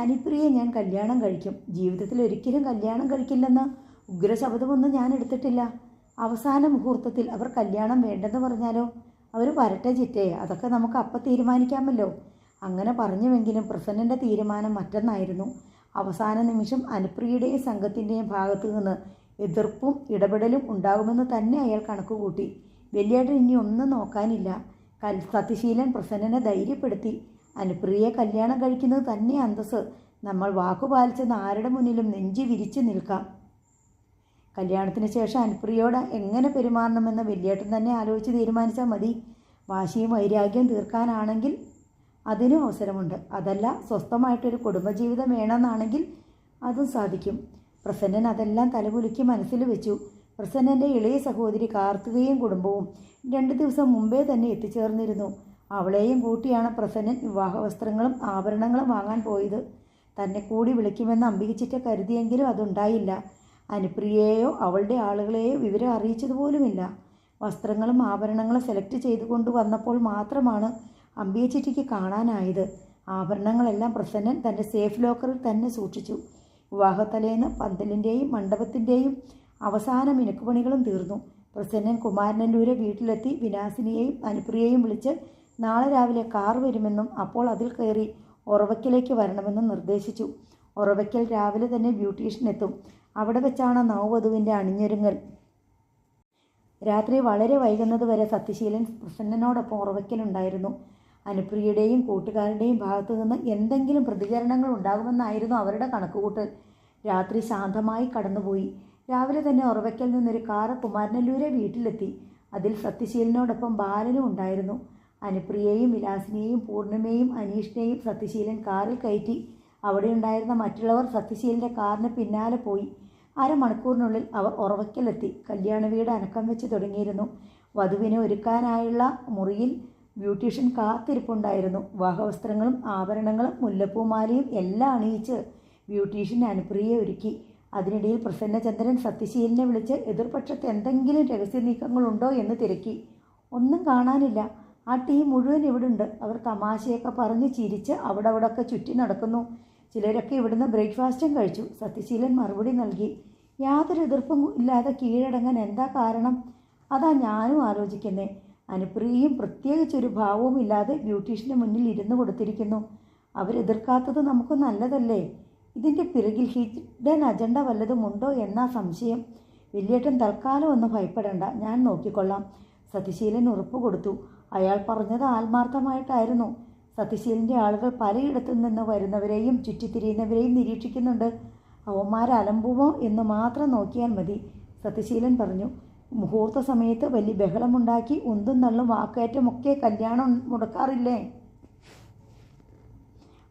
അനുപ്രിയെ ഞാൻ കല്യാണം കഴിക്കും. ജീവിതത്തിൽ ഒരിക്കലും കല്യാണം കഴിക്കില്ലെന്ന് ഉഗ്രശബ്ദമൊന്നും ഞാൻ എടുത്തിട്ടില്ല. അവസാന മുഹൂർത്തത്തിൽ അവർ കല്യാണം വേണ്ടെന്ന് പറഞ്ഞാലോ? അവർ വരട്ടെ ചിറ്റേ, അതൊക്കെ നമുക്ക് അപ്പം തീരുമാനിക്കാമല്ലോ. അങ്ങനെ പറഞ്ഞുവെങ്കിലും പ്രസന്നൻ്റെ തീരുമാനം മറ്റൊന്നായിരുന്നു. അവസാന നിമിഷം അനുപ്രിയയുടെയും സംഘത്തിൻ്റെയും ഭാഗത്തു നിന്ന് എതിർപ്പും ഇടപെടലും ഉണ്ടാകുമെന്ന് തന്നെ അയാൾ കണക്കുകൂട്ടി. വലിയേട്ടൻ ഇനി ഒന്നും നോക്കാനില്ല. സത്യശീലൻ പ്രസന്നനെ ധൈര്യപ്പെടുത്തി. അനുപ്രിയയെ കല്യാണം കഴിക്കുന്നത് തന്നെ അന്തസ്സ്. നമ്മൾ വാക്കുപാലിച്ചെന്ന് ആരുടെ മുന്നിലും നെഞ്ചി വിരിച്ച് നിൽക്കാം. കല്യാണത്തിന് ശേഷം അനുപ്രിയയോട് എങ്ങനെ പെരുമാറണമെന്ന് വലിയേട്ടൻ തന്നെ ആലോചിച്ച് തീരുമാനിച്ചാൽ മതി. വാശിയും വൈരാഗ്യം തീർക്കാനാണെങ്കിൽ അതിനും അവസരമുണ്ട്. അതല്ല സ്വസ്ഥമായിട്ടൊരു കുടുംബജീവിതം വേണമെന്നാണെങ്കിൽ അതും സാധിക്കും. പ്രസന്നൻ അതെല്ലാം തലകുലുക്കി മനസ്സിൽ വെച്ചു. പ്രസന്നൻ്റെ ഇളയ സഹോദരി കാർത്തികയും കുടുംബവും 2 ദിവസം മുമ്പേ തന്നെ എത്തിച്ചേർന്നിരുന്നു. അവളെയും കൂട്ടിയാണ് പ്രസന്നൻ വിവാഹവസ്ത്രങ്ങളും ആഭരണങ്ങളും വാങ്ങാൻ പോയത്. തന്നെ കൂടി വിളിക്കുമെന്ന് അമ്പികച്ചിറ്റ കരുതിയെങ്കിലും അതുണ്ടായില്ല. അനുപ്രിയയെയോ അവളുടെ ആളുകളെയോ വിവരം അറിയിച്ചതുപോലുമില്ല. വസ്ത്രങ്ങളും ആഭരണങ്ങളും സെലക്ട് ചെയ്തു കൊണ്ടുവന്നപ്പോൾ മാത്രമാണ് അമ്പിയച്ചിറ്റയ്ക്ക് കാണാനായത്. ആഭരണങ്ങളെല്ലാം പ്രസന്നൻ തൻ്റെ സേഫ് ലോക്കറിൽ തന്നെ സൂക്ഷിച്ചു. വിവാഹത്തലേന്ന് പന്തലിൻ്റെയും മണ്ഡപത്തിൻ്റെയും അവസാന മിനുക്കുപണികളും തീർന്നു. പ്രസന്നൻ കുമാരനല്ലൂരെ വീട്ടിലെത്തി വിലാസിനിയെയും അനുപ്രിയയെയും വിളിച്ച് നാളെ രാവിലെ കാർ വരുമെന്നും അപ്പോൾ അതിൽ കയറി ഉറവയ്ക്കലേക്ക് വരണമെന്നും നിർദ്ദേശിച്ചു. ഉറവയ്ക്കൽ രാവിലെ തന്നെ ബ്യൂട്ടീഷ്യൻ എത്തും. അവിടെ വെച്ചാണ് നവവധുവിൻ്റെ അണിഞ്ഞൊരുങ്ങൽ. രാത്രി വളരെ വൈകുന്നത് വരെ സത്യശീലൻ പ്രസന്നനോടൊപ്പം ഉറവയ്ക്കലുണ്ടായിരുന്നു. അനുപ്രിയയുടെയും കൂട്ടുകാരുടെയും ഭാഗത്തു നിന്ന് എന്തെങ്കിലും പ്രതികരണങ്ങൾ ഉണ്ടാകുമെന്നായിരുന്നു അവരുടെ കണക്കുകൂട്ടൽ. രാത്രി ശാന്തമായി കടന്നുപോയി. രാവിലെ തന്നെ ഉറവയ്ക്കൽ നിന്നൊരു കാറ് കുമാരനല്ലൂരെ വീട്ടിലെത്തി. അതിൽ സത്യശീലനോടൊപ്പം ബാലനും ഉണ്ടായിരുന്നു. അനുപ്രിയയെയും വിലാസിനെയും പൂർണിമയെയും അനീഷിനെയും സത്യശീലൻ കാറിൽ കയറ്റി. അവിടെ ഉണ്ടായിരുന്ന മറ്റുള്ളവർ സത്യശീലൻ്റെ കാറിന് പിന്നാലെ പോയി. അരമണിക്കൂറിനുള്ളിൽ അവർ ഉറവയ്ക്കലെത്തി. കല്യാണ വീട് അനക്കം വെച്ച് തുടങ്ങിയിരുന്നു. വധുവിനെ ഒരുക്കാനായുള്ള മുറിയിൽ ബ്യൂട്ടീഷ്യൻ കാത്തിരിപ്പുണ്ടായിരുന്നു. വിവാഹവസ്ത്രങ്ങളും ആഭരണങ്ങളും മുല്ലപ്പൂമാലയും എല്ലാം അണിയിച്ച് ബ്യൂട്ടീഷ്യൻ അനുപ്രിയയെ ഒരുക്കി. അതിനിടയിൽ പ്രസന്നചന്ദ്രൻ സത്യശീലനെ വിളിച്ച് എതിർപക്ഷത്ത് എന്തെങ്കിലും രഹസ്യ നീക്കങ്ങളുണ്ടോ എന്ന് തിരക്കി. ഒന്നും കാണാനില്ല. ആ ടീം മുഴുവൻ ഇവിടുണ്ട്. അവർ തമാശയൊക്കെ പറഞ്ഞ് ചിരിച്ച് അവിടൊക്കെ ചുറ്റി നടക്കുന്നു. ചിലരൊക്കെ ഇവിടുന്ന് ബ്രേക്ക്ഫാസ്റ്റും കഴിച്ചു. സത്യശീലൻ മറുപടി നൽകി. യാതൊരു എതിർപ്പും ഇല്ലാതെ കീഴടങ്ങാൻ എന്താ കാരണം? അതാ ഞാനും ആലോചിക്കുന്നേ. അനുപ്രിയയും പ്രത്യേകിച്ചൊരു ഭാവവും ഇല്ലാതെ ബ്യൂട്ടീഷ്യന് മുന്നിൽ ഇരുന്ന് കൊടുത്തിരിക്കുന്നു. അവരെതിർക്കാത്തത് നമുക്ക് നല്ലതല്ലേ? ഇതിൻ്റെ പിറകിൽ ഹിഡൻ അജണ്ട വല്ലതുമുണ്ടോ എന്നാ സംശയം. വലിയേട്ടൻ തൽക്കാലം ഒന്ന് ഭയപ്പെടേണ്ട, ഞാൻ നോക്കിക്കൊള്ളാം. സത്യശീലൻ ഉറപ്പ് കൊടുത്തു. അയാൾ പറഞ്ഞത് ആത്മാർത്ഥമായിട്ടായിരുന്നു. സത്യശീലൻ്റെ ആളുകൾ പലയിടത്തു നിന്ന് വരുന്നവരെയും ചുറ്റിത്തിരിയുന്നവരെയും നിരീക്ഷിക്കുന്നുണ്ട്. അവന്മാർ അലമ്പുമോ എന്ന് മാത്രം നോക്കിയാൽ മതി. സത്യശീലൻ പറഞ്ഞു. മുഹൂർത്ത സമയത്ത് വലിയ ബഹളമുണ്ടാക്കി ഉന്തും തള്ളും വാക്കേറ്റമൊക്കെ കല്യാണം മുടക്കാറില്ലേ?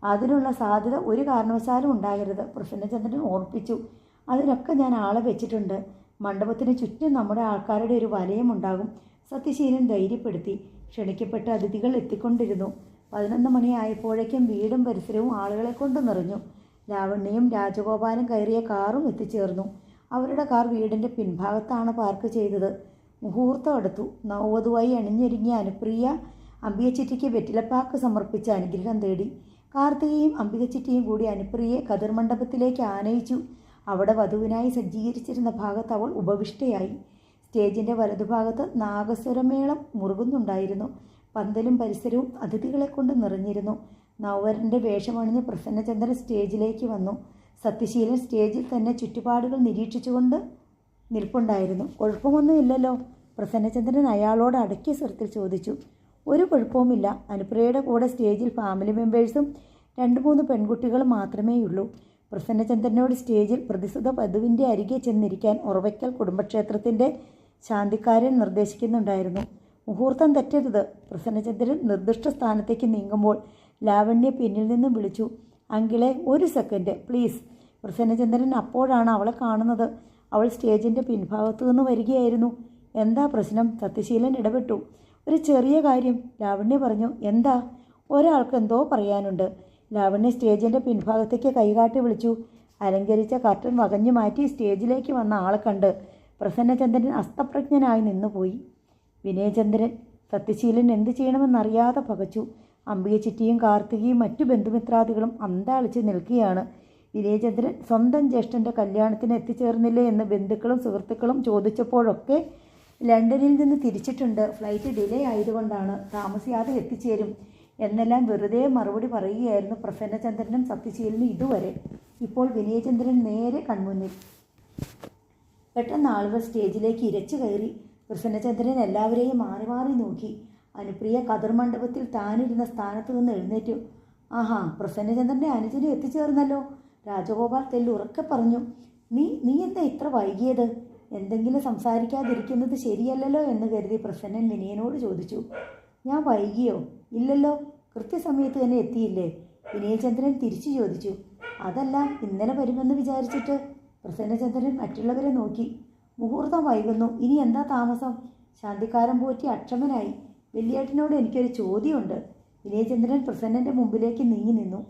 അതിനുള്ള സാധ്യത ഒരു കാരണവശാലും ഉണ്ടാകരുത്, പ്രസന്നചന്ദ്രൻ ഓർപ്പിച്ചു. അതിനൊക്കെ ഞാൻ ആളെ വെച്ചിട്ടുണ്ട്. മണ്ഡപത്തിന് ചുറ്റും നമ്മുടെ ആൾക്കാരുടെ ഒരു വലയമുണ്ടാകും, സത്യശീലൻ ധൈര്യപ്പെടുത്തി. ക്ഷണിക്കപ്പെട്ട അതിഥികൾ എത്തിക്കൊണ്ടിരുന്നു. 11 മണിയായപ്പോഴേക്കും വീടും പരിസരവും ആളുകളെ കൊണ്ട് നിറഞ്ഞു. ലാവണ്യയും രാജഗോപാലും കയറിയ കാറും എത്തിച്ചേർന്നു. അവരുടെ കാർ വീടിൻ്റെ പിൻഭാഗത്താണ് പാർക്ക് ചെയ്തത്. മുഹൂർത്തം അടുത്തു. നവവധുവായി അണിഞ്ഞൊരുങ്ങിയ അനുപ്രിയ അംബികച്ചിറ്റിക്ക് വെറ്റിലപ്പാക്ക് സമർപ്പിച്ച് അനുഗ്രഹം തേടി. കാർത്തികയും അംബികച്ചിറ്റിയും കൂടി അനുപ്രിയയെ കതിർമണ്ഡപത്തിലേക്ക് ആനയിച്ചു. അവിടെ വധുവിനായി സജ്ജീകരിച്ചിരുന്ന ഭാഗത്ത് അവൾ ഉപവിഷ്ടയായി. സ്റ്റേജിൻ്റെ വലതുഭാഗത്ത് നാഗസ്വരമേളം മുറുകുന്നുണ്ടായിരുന്നു. പന്തലും പരിസരവും അതിഥികളെ കൊണ്ട് നിറഞ്ഞിരുന്നു. നവവരൻ്റെ വേഷമണിഞ്ഞ് പ്രസന്നചന്ദ്രൻ സ്റ്റേജിലേക്ക് വന്നു. സത്യശീലൻ സ്റ്റേജിൽ തന്നെ ചുറ്റുപാടുകൾ നിരീക്ഷിച്ചുകൊണ്ട് നിൽപ്പുണ്ടായിരുന്നു. കുഴപ്പമൊന്നും ഇല്ലല്ലോ? പ്രസന്നചന്ദ്രൻ അയാളോട് അടക്കിയ സ്വരത്തിൽ ചോദിച്ചു. ഒരു കുഴപ്പവുമില്ല. അനുപ്രിയയുടെ കൂടെ സ്റ്റേജിൽ ഫാമിലി മെമ്പേഴ്സും 2-3 പെൺകുട്ടികളും മാത്രമേയുള്ളൂ. പ്രസന്നചന്ദ്രനോട് സ്റ്റേജിൽ പ്രതിസുത വധുവിൻ്റെ അരികെ ചെന്നിരിക്കാൻ ഉറവയ്ക്കൽ കുടുംബക്ഷേത്രത്തിൻ്റെ ശാന്തിക്കാരൻ നിർദ്ദേശിക്കുന്നുണ്ടായിരുന്നു. മുഹൂർത്തം തെറ്റരുത്. പ്രസന്നചന്ദ്രൻ നിർദ്ദിഷ്ട സ്ഥാനത്തേക്ക് നീങ്ങുമ്പോൾ ലാവണ്യ പിന്നിൽ നിന്നും വിളിച്ചു. അങ്കിളെ, ഒരു സെക്കൻഡ് പ്ലീസ്. പ്രസന്നചന്ദ്രൻ അപ്പോഴാണ് അവളെ കാണുന്നത്. അവൾ സ്റ്റേജിൻ്റെ പിൻഭാഗത്തു നിന്ന് വരികയായിരുന്നു. എന്താ പ്രശ്നം? സത്യശീലൻ ഇടപെട്ടു. ഒരു ചെറിയ കാര്യം, ലാവണ്യ പറഞ്ഞു. എന്താ? ഒരാൾക്ക് എന്തോ പറയാനുണ്ട്. ലാവണ്യ സ്റ്റേജിൻ്റെ പിൻഭാഗത്തേക്ക് കൈകാട്ടി വിളിച്ചു. അലങ്കരിച്ച കർട്ടൻ വകഞ്ഞു മാറ്റി സ്റ്റേജിലേക്ക് വന്ന ആളെ കണ്ട് പ്രസന്നചന്ദ്രൻ അസ്തപ്രജ്ഞനായി നിന്നുപോയി. വിനയചന്ദ്രൻ. സത്യശീലൻ എന്ത് ചെയ്യണമെന്നറിയാതെ പകച്ചു. അംബികച്ചിറ്റിയും കാർത്തികയും മറ്റു ബന്ധുമിത്രാദികളും അന്താളിച്ച് നിൽക്കുകയാണ്. വിനയചന്ദ്രൻ സ്വന്തം ജ്യേഷ്ഠൻ്റെ കല്യാണത്തിന് എത്തിച്ചേർന്നില്ലേ എന്ന് ബന്ധുക്കളും സുഹൃത്തുക്കളും ചോദിച്ചപ്പോഴൊക്കെ ലണ്ടനിൽ നിന്ന് തിരിച്ചിട്ടുണ്ട്, ഫ്ലൈറ്റ് ഡിലേ ആയതുകൊണ്ടാണ്, താമസിയാതെ എത്തിച്ചേരും എന്നെല്ലാം വെറുതെ മറുപടി പറയുകയായിരുന്നു പ്രസന്നചന്ദ്രനും സത്യശീലനും ഇതുവരെ. ഇപ്പോൾ വിനയചന്ദ്രൻ നേരെ കൺമുന്നിൽ. പെട്ടെന്ന് ആളുകൾ സ്റ്റേജിലേക്ക് ഇരച്ചു കയറി. പ്രസന്നചന്ദ്രൻ എല്ലാവരെയും മാറി മാറി നോക്കി. അനുപ്രിയ കതിർമണ്ഡപത്തിൽ താനിരുന്ന സ്ഥാനത്ത് നിന്ന് എഴുന്നേറ്റു. ആഹാ, പ്രസന്നചന്ദ്രൻ്റെ അനുജനും എത്തിച്ചേർന്നല്ലോ. രാജഗോപാൽ തെല്ലുറക്കെ പറഞ്ഞു. നീ എന്താ ഇത്ര വൈകിയത്? എന്തെങ്കിലും സംസാരിക്കാതിരിക്കുന്നത് ശരിയല്ലല്ലോ എന്ന് കരുതി പ്രസന്നൻ വിനയനോട് ചോദിച്ചു. ഞാൻ വൈകിയോ? ഇല്ലല്ലോ, കൃത്യസമയത്ത് തന്നെ എത്തിയില്ലേ? വിനയചന്ദ്രൻ തിരിച്ചു ചോദിച്ചു. അതല്ല, ഇന്നലെ വരുമെന്ന് വിചാരിച്ചിട്ട്. പ്രസന്നചന്ദ്രൻ മറ്റുള്ളവരെ നോക്കി. മുഹൂർത്തം വൈകുന്നു, ഇനി എന്താ താമസം? ശാന്തിക്കാരൻ പോറ്റി അക്ഷമനായി. വലിയേട്ടനോട് എനിക്കൊരു ചോദ്യമുണ്ട്. വിനയചന്ദ്രൻ പ്രസന്നൻ്റെ മുമ്പിലേക്ക് നീങ്ങി നിന്നു.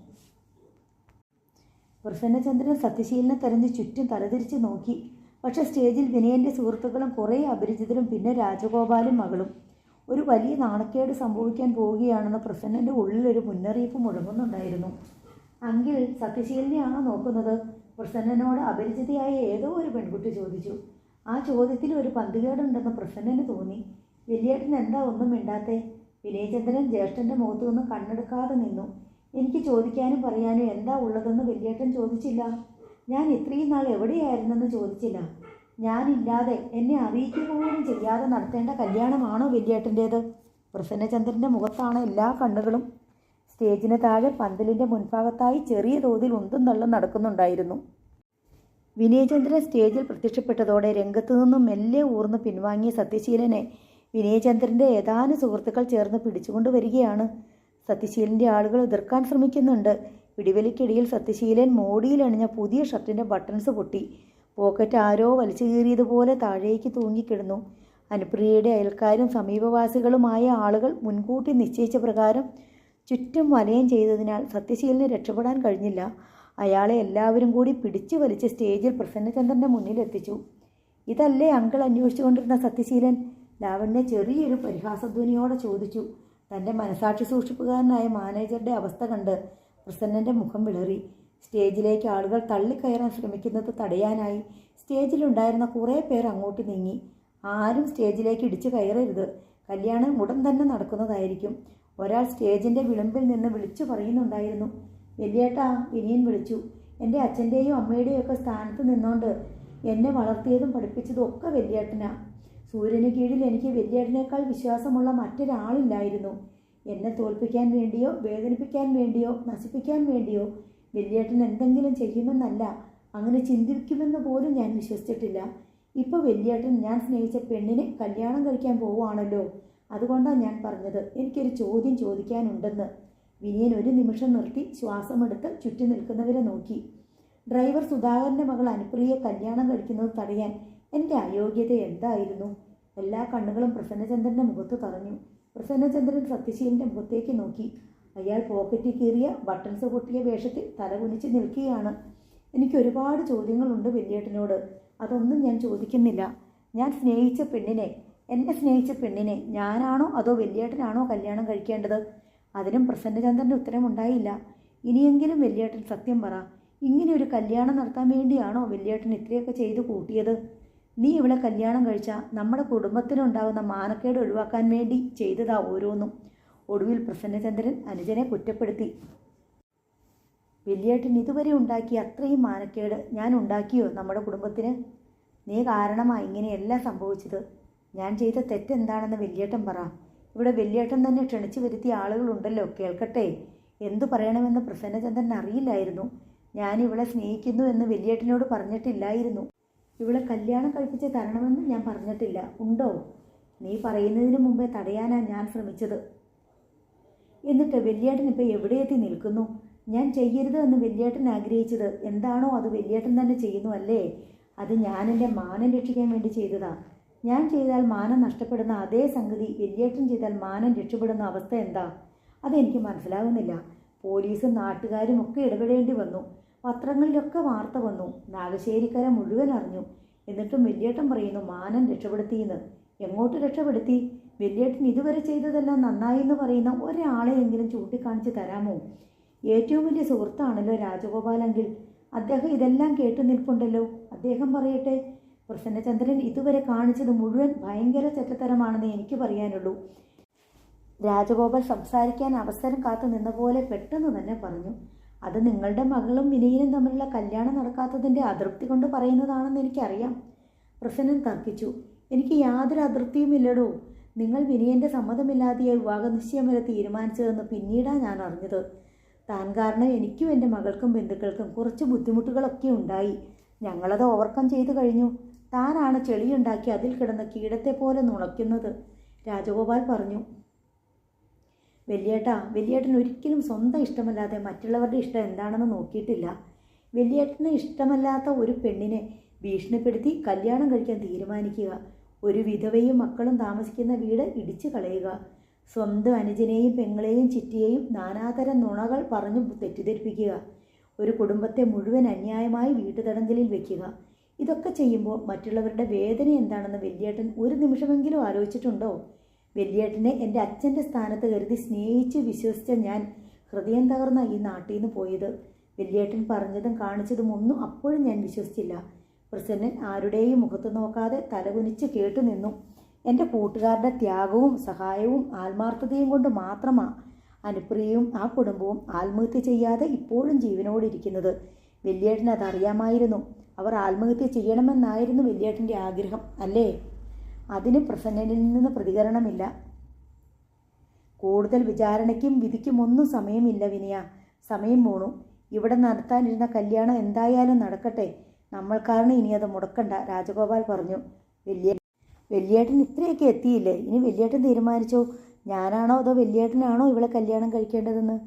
പ്രസന്നചന്ദ്രൻ സത്യശീലനെ തെരഞ്ഞ് ചുറ്റും തലതിരിച്ച് നോക്കി. പക്ഷെ സ്റ്റേജിൽ വിനയൻ്റെ സുഹൃത്തുക്കളും കുറേ അപരിചിതരും പിന്നെ രാജഗോപാലും മകളും. ഒരു വലിയ നാണക്കേട് സംഭവിക്കാൻ പോവുകയാണെന്ന് പ്രസന്നൻ്റെ ഉള്ളിലൊരു മുന്നറിയിപ്പ് മുഴങ്ങുന്നുണ്ടായിരുന്നു. അങ്കിൾ, സത്യശീലനെയാണോ നോക്കുന്നത്? പ്രസന്നനോട് അപരിചിതയായ ഏതോ ഒരു പെൺകുട്ടി ചോദിച്ചു. ആ ചോദ്യത്തിൽ ഒരു പന്തികേടുണ്ടെന്ന് പ്രസന്നന് തോന്നി. വലിയേട്ടൻ എന്താ ഒന്നും മിണ്ടാത്തേ? വിനയചന്ദ്രൻ ജ്യേഷ്ഠൻ്റെ മുഖത്തു നിന്ന് കണ്ണെടുക്കാതെ നിന്നു. എനിക്ക് ചോദിക്കാനും പറയാനും എന്താ ഉള്ളതെന്ന് വലിയേട്ടൻ ചോദിച്ചില്ല. ഞാൻ ഇത്രയും നാൾ എവിടെയായിരുന്നെന്ന് ചോദിച്ചില്ല. ഞാനില്ലാതെ എന്നെ അറിയിക്കുക പോലും ചെയ്യാതെ നടത്തേണ്ട കല്യാണമാണോ വലിയേട്ടൻ്റേത്? പ്രസന്നചന്ദ്രൻ്റെ മുഖത്താണ് എല്ലാ കണ്ണുകളും. സ്റ്റേജിന് താഴെ പന്തലിൻ്റെ മുൻഭാഗത്തായി ചെറിയ തോതിൽ ഉന്തും തള്ളും നടക്കുന്നുണ്ടായിരുന്നു. വിനയചന്ദ്രൻ സ്റ്റേജിൽ പ്രത്യക്ഷപ്പെട്ടതോടെ രംഗത്തു നിന്നും മെല്ലെ ഊർന്ന് പിൻവാങ്ങിയ സത്യശീലനെ വിനയചന്ദ്രൻ്റെ ഏതാനും സുഹൃത്തുക്കൾ ചേർന്ന് പിടിച്ചുകൊണ്ട് വരികയാണ്. സത്യശീലൻ്റെ ആളുകൾ എതിർക്കാൻ ശ്രമിക്കുന്നുണ്ട്. പിടിവലിക്കിടയിൽ സത്യശീലൻ മോടിയിലണിഞ്ഞ പുതിയ ഷർട്ടിൻ്റെ ബട്ടൺസ് പൊട്ടി. പോക്കറ്റ് ആരോ വലിച്ചു കീറിയതുപോലെ താഴേക്ക് തൂങ്ങിക്കിടന്നു. അനുപ്രിയയുടെ അയൽക്കാരും സമീപവാസികളുമായ ആളുകൾ മുൻകൂട്ടി നിശ്ചയിച്ച പ്രകാരം ചുറ്റും വലയം ചെയ്തതിനാൽ സത്യശീലന് രക്ഷപ്പെടാൻ കഴിഞ്ഞില്ല. അയാളെ എല്ലാവരും കൂടി പിടിച്ചു വലിച്ച് സ്റ്റേജിൽ പ്രസന്നചന്ദ്രൻ്റെ മുന്നിലെത്തിച്ചു. ഇതല്ലേ അങ്കിൾ അന്വേഷിച്ചുകൊണ്ടിരുന്ന സത്യശീലൻ? ലാവണ്യ ചെറിയൊരു പരിഹാസധ്വനിയോടെ ചോദിച്ചു. തൻ്റെ മനസാക്ഷി സൂക്ഷിപ്പുകാരനായ മാനേജറുടെ അവസ്ഥ കണ്ട് പ്രസന്നൻ്റെ മുഖം വിളറി. സ്റ്റേജിലേക്ക് ആളുകൾ തള്ളിക്കയറാൻ ശ്രമിക്കുന്നത് തടയാനായി സ്റ്റേജിലുണ്ടായിരുന്ന കുറേ പേർ അങ്ങോട്ട് നീങ്ങി. ആരും സ്റ്റേജിലേക്ക് ഇടിച്ചു കയറരുത്, കല്യാണം ഉടൻ തന്നെ നടക്കുന്നതായിരിക്കും. ഒരാൾ സ്റ്റേജിൻ്റെ വിളിമ്പിൽ നിന്ന് വിളിച്ചു പറയുന്നുണ്ടായിരുന്നു. വലിയേട്ടാ, വിനിയൻ വിളിച്ചു. എൻ്റെ അച്ഛൻ്റെയും അമ്മയുടെയും ഒക്കെ സ്ഥാനത്ത് നിന്നുകൊണ്ട് എന്നെ വളർത്തിയതും പഠിപ്പിച്ചതും ഒക്കെ വലിയേട്ടനാ. സൂര്യന് കീഴിൽ എനിക്ക് വലിയേട്ടനേക്കാൾ വിശ്വാസമുള്ള മറ്റൊരാളില്ലായിരുന്നു. എന്നെ തോൽപ്പിക്കാൻ വേണ്ടിയോ വേദനിപ്പിക്കാൻ വേണ്ടിയോ നശിപ്പിക്കാൻ വേണ്ടിയോ വലിയേട്ടൻ എന്തെങ്കിലും ചെയ്യുമെന്നല്ല, അങ്ങനെ ചിന്തിക്കുമെന്ന് പോലും ഞാൻ വിശ്വസിച്ചിട്ടില്ല. ഇപ്പോൾ വലിയേട്ടൻ ഞാൻ സ്നേഹിച്ച പെണ്ണിനെ കല്യാണം കഴിക്കാൻ പോവുകയാണല്ലോ. അതുകൊണ്ടാണ് ഞാൻ പറഞ്ഞത്, എനിക്കൊരു ചോദ്യം ചോദിക്കാനുണ്ടെന്ന്. വിനിയൻ ഒരു നിമിഷം നിർത്തി ശ്വാസമെടുത്ത് ചുറ്റി നിൽക്കുന്നവരെ നോക്കി. ഡ്രൈവർ സുധാകരൻ്റെ മകൾ അനുപ്രിയയെ കല്യാണം കഴിക്കുന്നത് തടയാൻ എൻ്റെ അയോഗ്യത എന്തായിരുന്നു? എല്ലാ കണ്ണുകളും പ്രസന്നചന്ദ്രൻ്റെ മുഖത്ത് തറഞ്ഞു. പ്രസന്നചന്ദ്രൻ സത്യശീലൻ്റെ മുഖത്തേക്ക് നോക്കി. അയാൾ പോക്കറ്റിൽ കീറിയ ബട്ടൺസ് പൊട്ടിയ വേഷത്തിൽ തലകുനിച്ച് നിൽക്കുകയാണ്. എനിക്ക് ഒരുപാട് ചോദ്യങ്ങളുണ്ട് വലിയേട്ടനോട്. അതൊന്നും ഞാൻ ചോദിക്കുന്നില്ല. എന്നെ സ്നേഹിച്ച പെണ്ണിനെ ഞാനാണോ അതോ വലിയേട്ടനാണോ കല്യാണം കഴിക്കേണ്ടത്? അതിനും പ്രസന്നചന്ദ്രൻ്റെ ഉത്തരമുണ്ടായില്ല. ഇനിയെങ്കിലും വലിയേട്ടൻ സത്യം പറ, ഇങ്ങനെ ഒരു കല്യാണം നടത്താൻ വേണ്ടിയാണോ വലിയേട്ടൻ ഇത്രയൊക്കെ ചെയ്തു കൂട്ടിയത്? നീ ഇവളെ കല്യാണം കഴിച്ചാൽ നമ്മുടെ കുടുംബത്തിനുണ്ടാകുന്ന മാനക്കേട് ഒഴിവാക്കാൻ വേണ്ടി ചെയ്തതാ ഓരോന്നും. ഒടുവിൽ പ്രസന്നചന്ദ്രൻ അനുജനെ കുറ്റപ്പെടുത്തി. വലിയേട്ടൻ ഇതുവരെ ഉണ്ടാക്കിയ അത്രയും മാനക്കേട് ഞാൻ ഉണ്ടാക്കിയോ നമ്മുടെ കുടുംബത്തിന്? നീ കാരണമാണ് ഇങ്ങനെയെല്ലാം സംഭവിച്ചത്. ഞാൻ ചെയ്ത തെറ്റെന്താണെന്ന് വലിയേട്ടൻ പറ. ഇവിടെ വലിയേട്ടൻ തന്നെ ക്ഷണിച്ചു വരുത്തിയ ആളുകളുണ്ടല്ലോ, കേൾക്കട്ടെ. എന്തു പറയണമെന്ന് പ്രസന്നചന്ദ്രൻ അറിയില്ലായിരുന്നു. ഞാൻ ഇവളെ സ്നേഹിക്കുന്നു എന്ന് വലിയേട്ടനോട് പറഞ്ഞിട്ടില്ലായിരുന്നു. ഇവളെ കല്യാണം കഴിപ്പിച്ച് തരണമെന്ന് ഞാൻ പറഞ്ഞിട്ടില്ല. ഉണ്ടോ? നീ പറയുന്നതിന് മുമ്പേ തടയാനാണ് ഞാൻ ശ്രമിച്ചത്. എന്നിട്ട് വലിയേട്ടൻ ഇപ്പോൾ എവിടെ എത്തി നിൽക്കുന്നു? ഞാൻ ചെയ്യരുത് എന്ന് വലിയേട്ടൻ ആഗ്രഹിച്ചത് എന്താണോ അത് വലിയേട്ടൻ തന്നെ ചെയ്യുന്നു അല്ലേ? അത് ഞാൻ എൻ്റെ മാനം രക്ഷിക്കാൻ വേണ്ടി ചെയ്തതാ. ഞാൻ ചെയ്താൽ മാനം നഷ്ടപ്പെടുന്ന അതേ സംഗതി വലിയേട്ടൻ ചെയ്താൽ മാനം രക്ഷപ്പെടുന്ന അവസ്ഥ എന്താ? അതെനിക്ക് മനസ്സിലാകുന്നില്ല. പോലീസും നാട്ടുകാരും ഒക്കെ ഇടപെടേണ്ടി വന്നു. പത്രങ്ങളിലൊക്കെ വാർത്ത വന്നു. നാഗശ്ശേരിക്കര മുഴുവൻ അറിഞ്ഞു. എന്നിട്ടും വലിയേട്ടൻ പറയുന്നു മാനം രക്ഷപ്പെടുത്തിയെന്ന്. എങ്ങോട്ട് രക്ഷപ്പെടുത്തി? വലിയേട്ടൻ ഇതുവരെ ചെയ്തതെല്ലാം നന്നായി എന്ന് പറയുന്ന ഒരാളെയെങ്കിലും ചൂണ്ടിക്കാണിച്ച് തരാമോ? ഏറ്റവും വലിയ സുഹൃത്താണല്ലോ രാജഗോപാലെങ്കിൽ. അദ്ദേഹം ഇതെല്ലാം കേട്ടു നിൽപ്പുണ്ടല്ലോ. അദ്ദേഹം പറയട്ടെ. പ്രസന്നചന്ദ്രൻ ഇതുവരെ കാണിച്ചത് മുഴുവൻ ഭയങ്കര ചെറ്റത്തരമാണെന്ന് എനിക്ക് പറയാനുള്ളൂ. രാജഗോപാൽ സംസാരിക്കാൻ അവസരം കാത്തു നിന്ന പോലെ പെട്ടെന്ന് തന്നെ പറഞ്ഞു. അത് നിങ്ങളുടെ മകളും വിനയനും തമ്മിലുള്ള കല്യാണം നടക്കാത്തതിൻ്റെ അതൃപ്തി കൊണ്ട് പറയുന്നതാണെന്ന് എനിക്കറിയാം. പ്രസന്നൻ തർക്കിച്ചു. എനിക്ക് യാതൊരു അതൃപ്തിയുമില്ലടോ. നിങ്ങൾ വിനയൻ്റെ സമ്മതമില്ലാതെ വിവാഹനിശ്ചയം വരെ തീരുമാനിച്ചതെന്ന് പിന്നീടാണ് ഞാൻ അറിഞ്ഞത്. താൻ കാരണം എനിക്കും എൻ്റെ മകൾക്കും ബന്ധുക്കൾക്കും കുറച്ച് ബുദ്ധിമുട്ടുകളൊക്കെ ഉണ്ടായി. ഞങ്ങളത് ഓവർകം ചെയ്തു കഴിഞ്ഞു. താനാണ് ചെളിയുണ്ടാക്കി അതിൽ കിടന്ന് കീടത്തെ പോലെ നുണയ്ക്കുന്നത്, രാജഗോപാൽ പറഞ്ഞു. വലിയേട്ടൻ ഒരിക്കലും സ്വന്തം ഇഷ്ടമല്ലാതെ മറ്റുള്ളവരുടെ ഇഷ്ടം എന്താണെന്ന് നോക്കിയിട്ടില്ല. വലിയേട്ടന് ഇഷ്ടമല്ലാത്ത ഒരു പെണ്ണിനെ ഭീഷണിപ്പെടുത്തി കല്യാണം കഴിക്കാൻ തീരുമാനിക്കുക, ഒരു വിധവയും മക്കളും താമസിക്കുന്ന വീട് ഇടിച്ചു കളയുക, സ്വന്തം അനുജനെയും പെങ്ങളെയും ചിറ്റിയെയും നാനാതരം നുണകൾ പറഞ്ഞു തെറ്റിദ്ധരിപ്പിക്കുക, ഒരു കുടുംബത്തെ മുഴുവൻ അന്യായമായി വീട്ടുതടങ്കലിൽ വയ്ക്കുക. ഇതൊക്കെ ചെയ്യുമ്പോൾ മറ്റുള്ളവരുടെ വേദന എന്താണെന്ന് വലിയേട്ടൻ ഒരു നിമിഷമെങ്കിലും ആലോചിച്ചിട്ടുണ്ടോ? വലിയേട്ടനെ എൻ്റെ അച്ഛൻ്റെ സ്ഥാനത്ത് കരുതി സ്നേഹിച്ച് വിശ്വസിച്ച ഞാൻ ഹൃദയം തകർന്ന ഈ നാട്ടിൽ നിന്ന് പോയത്. വലിയേട്ടൻ പറഞ്ഞതും കാണിച്ചതും ഒന്നും അപ്പോഴും ഞാൻ വിശ്വസിച്ചില്ല. പ്രസന്നൻ ആരുടെയും മുഖത്ത് നോക്കാതെ തലകുനിച്ച് കേട്ടു നിന്നു. എൻ്റെ കൂട്ടുകാരുടെ ത്യാഗവും സഹായവും ആത്മാർത്ഥതയും കൊണ്ട് മാത്രമാണ് അനുപ്രിയയും ആ കുടുംബവും ആത്മഹത്യ ചെയ്യാതെ ഇപ്പോഴും ജീവനോടിരിക്കുന്നത്. വലിയേട്ടൻ അതറിയാമായിരുന്നു. അവർ ആത്മഹത്യ ചെയ്യണമെന്നായിരുന്നു വലിയേട്ടൻ്റെ ആഗ്രഹം അല്ലേ? അതിന് പ്രസന്നനിൽ നിന്ന് പ്രതികരണമില്ല. കൂടുതൽ വിചാരണയ്ക്കും വിധിക്കും ഒന്നും സമയമില്ല വിനയ. സമയം പോണു. ഇവിടെ നടത്താനിരുന്ന കല്യാണം എന്തായാലും നടക്കട്ടെ. നമ്മൾ കാരണം ഇനി അത് മുടക്കണ്ട, രാജഗോപാൽ പറഞ്ഞു. വലിയേട്ടൻ ഇത്രയൊക്കെ എത്തിയില്ലേ? ഇനി വലിയേട്ടൻ തീരുമാനിച്ചോ, ഞാനാണോ അതോ വലിയേട്ടനാണോ ഇവളെ കല്യാണം കഴിക്കേണ്ടതെന്ന്?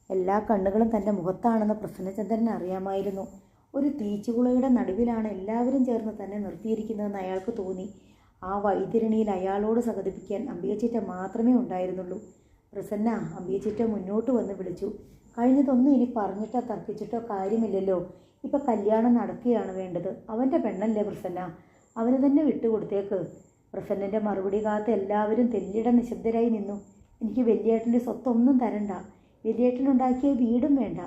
എല്ലാ കണ്ണുകളും തൻ്റെ മുഖത്താണെന്ന് പ്രസന്നചന്ദ്രൻ അറിയാമായിരുന്നു. ഒരു തീച്ചുകുളയുടെ നടുവിലാണ് എല്ലാവരും ചേർന്ന് തന്നെ നിർത്തിയിരിക്കുന്നതെന്ന് അയാൾക്ക് തോന്നി. ആ വൈതരണിയിൽ അയാളോട് സഹതപിക്കാൻ അംബികച്ചിറ്റ മാത്രമേ ഉണ്ടായിരുന്നുള്ളൂ. പ്രസന്ന അമ്പിയച്ചിട്ട് മുന്നോട്ട് വന്ന് വിളിച്ചു. കഴിഞ്ഞതൊന്നും ഇനി പറഞ്ഞിട്ടോ തർക്കിച്ചിട്ടോ കാര്യമില്ലല്ലോ. ഇപ്പം കല്യാണം നടക്കുകയാണ് വേണ്ടത്. അവൻ്റെ പെണ്ണല്ലേ പ്രസന്ന, അവന് തന്നെ വിട്ടുകൊടുത്തേക്ക്. പ്രസന്നൻ്റെ മറുപടി കാത്ത് എല്ലാവരും തെല്ലിട നിശബ്ദരായി നിന്നു. എനിക്ക് വലിയേട്ടൻ്റെ സ്വത്തൊന്നും തരണ്ട, വലിയേട്ടനുണ്ടാക്കിയ വീടും വേണ്ട,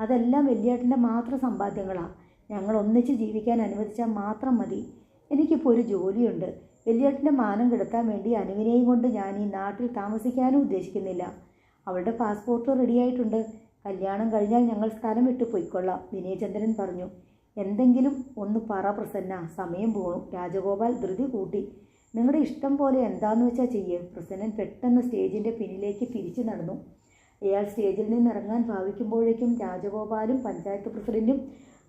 അതെല്ലാം വലിയേട്ടൻ്റെ മാത്രം സമ്പാദ്യങ്ങളാണ്. ഞങ്ങൾ ഒന്നിച്ച് ജീവിക്കാൻ അനുവദിച്ചാൽ മാത്രം മതി. എനിക്കിപ്പോൾ ഒരു ജോലിയുണ്ട്. വലിയേട്ടൻ്റെ മാനം കെടുത്താൻ വേണ്ടി അനുവിനെയും കൊണ്ട് ഞാൻ ഈ നാട്ടിൽ താമസിക്കാനും ഉദ്ദേശിക്കുന്നില്ല. അവളുടെ പാസ്പോർട്ട് റെഡിയായിട്ടുണ്ട്. കല്യാണം കഴിഞ്ഞാൽ ഞങ്ങൾ സ്ഥലം വിട്ടു പോയിക്കൊള്ളാം, വിനയചന്ദ്രൻ പറഞ്ഞു. എന്തെങ്കിലും ഒന്ന് പറ പ്രസന്ന, സമയം പോണു. രാജഗോപാൽ ധൃതി കൂട്ടി. നിങ്ങളുടെ ഇഷ്ടം പോലെ എന്താണെന്ന് വെച്ചാൽ ചെയ്യ്. പ്രസന്നൻ പെട്ടെന്ന് സ്റ്റേജിൻ്റെ പിന്നിലേക്ക് തിരിച്ചു നടന്നു. അയാൾ സ്റ്റേജിൽ നിന്നിറങ്ങാൻ ഭാവിക്കുമ്പോഴേക്കും രാജഗോപാലും പഞ്ചായത്ത് പ്രസിഡന്റും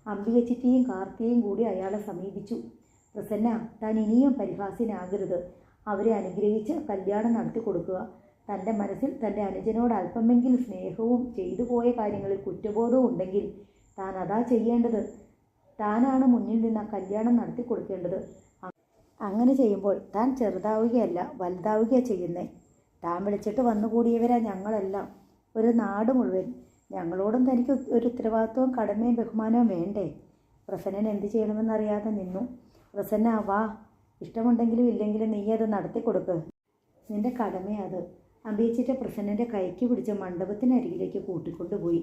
അമ്പിയച്ചിറ്റിയും കാർത്തിയും കൂടി അയാളെ സമീപിച്ചു. പ്രസന്ന, താൻ ഇനിയും പരിഹാസ്യനാകരുത്. അവരെ അനുഗ്രഹിച്ച് കല്യാണം നടത്തി കൊടുക്കുക. തൻ്റെ മനസ്സിൽ തൻ്റെ അനുജനോട് അല്പമെങ്കിലും സ്നേഹവും ചെയ്തു പോയ കാര്യങ്ങളിൽ കുറ്റബോധവും ഉണ്ടെങ്കിൽ താൻ അതാ ചെയ്യേണ്ടത്. താനാണ് മുന്നിൽ നിന്ന് ആ കല്യാണം നടത്തി കൊടുക്കേണ്ടത്. അങ്ങനെ ചെയ്യുമ്പോൾ താൻ ചെറുതാവുകയല്ല വലുതാവുകയാണ് ചെയ്യുന്നത്. താൻ വിളിച്ചിട്ട് വന്നുകൂടിയവരാ ഞങ്ങളെല്ലാം, ഒരു നാട് മുഴുവൻ. ഞങ്ങളോടും തനിക്ക് ഒരു ഉത്തരവാദിത്വവും കടമയും ബഹുമാനവും വേണ്ടേ? പ്രസന്നൻ എന്ത് ചെയ്യണമെന്നറിയാതെ നിന്നു. പ്രസന്ന, വാ, ഇഷ്ടമുണ്ടെങ്കിലും ഇല്ലെങ്കിലും നീ അത് നടത്തി കൊടുക്ക്. നിന്റെ കടമയത്. അമ്പിയച്ചിട്ട പ്രസന്നൻ്റെ കൈക്ക് പിടിച്ച മണ്ഡപത്തിനരികിലേക്ക് കൂട്ടിക്കൊണ്ടുപോയി.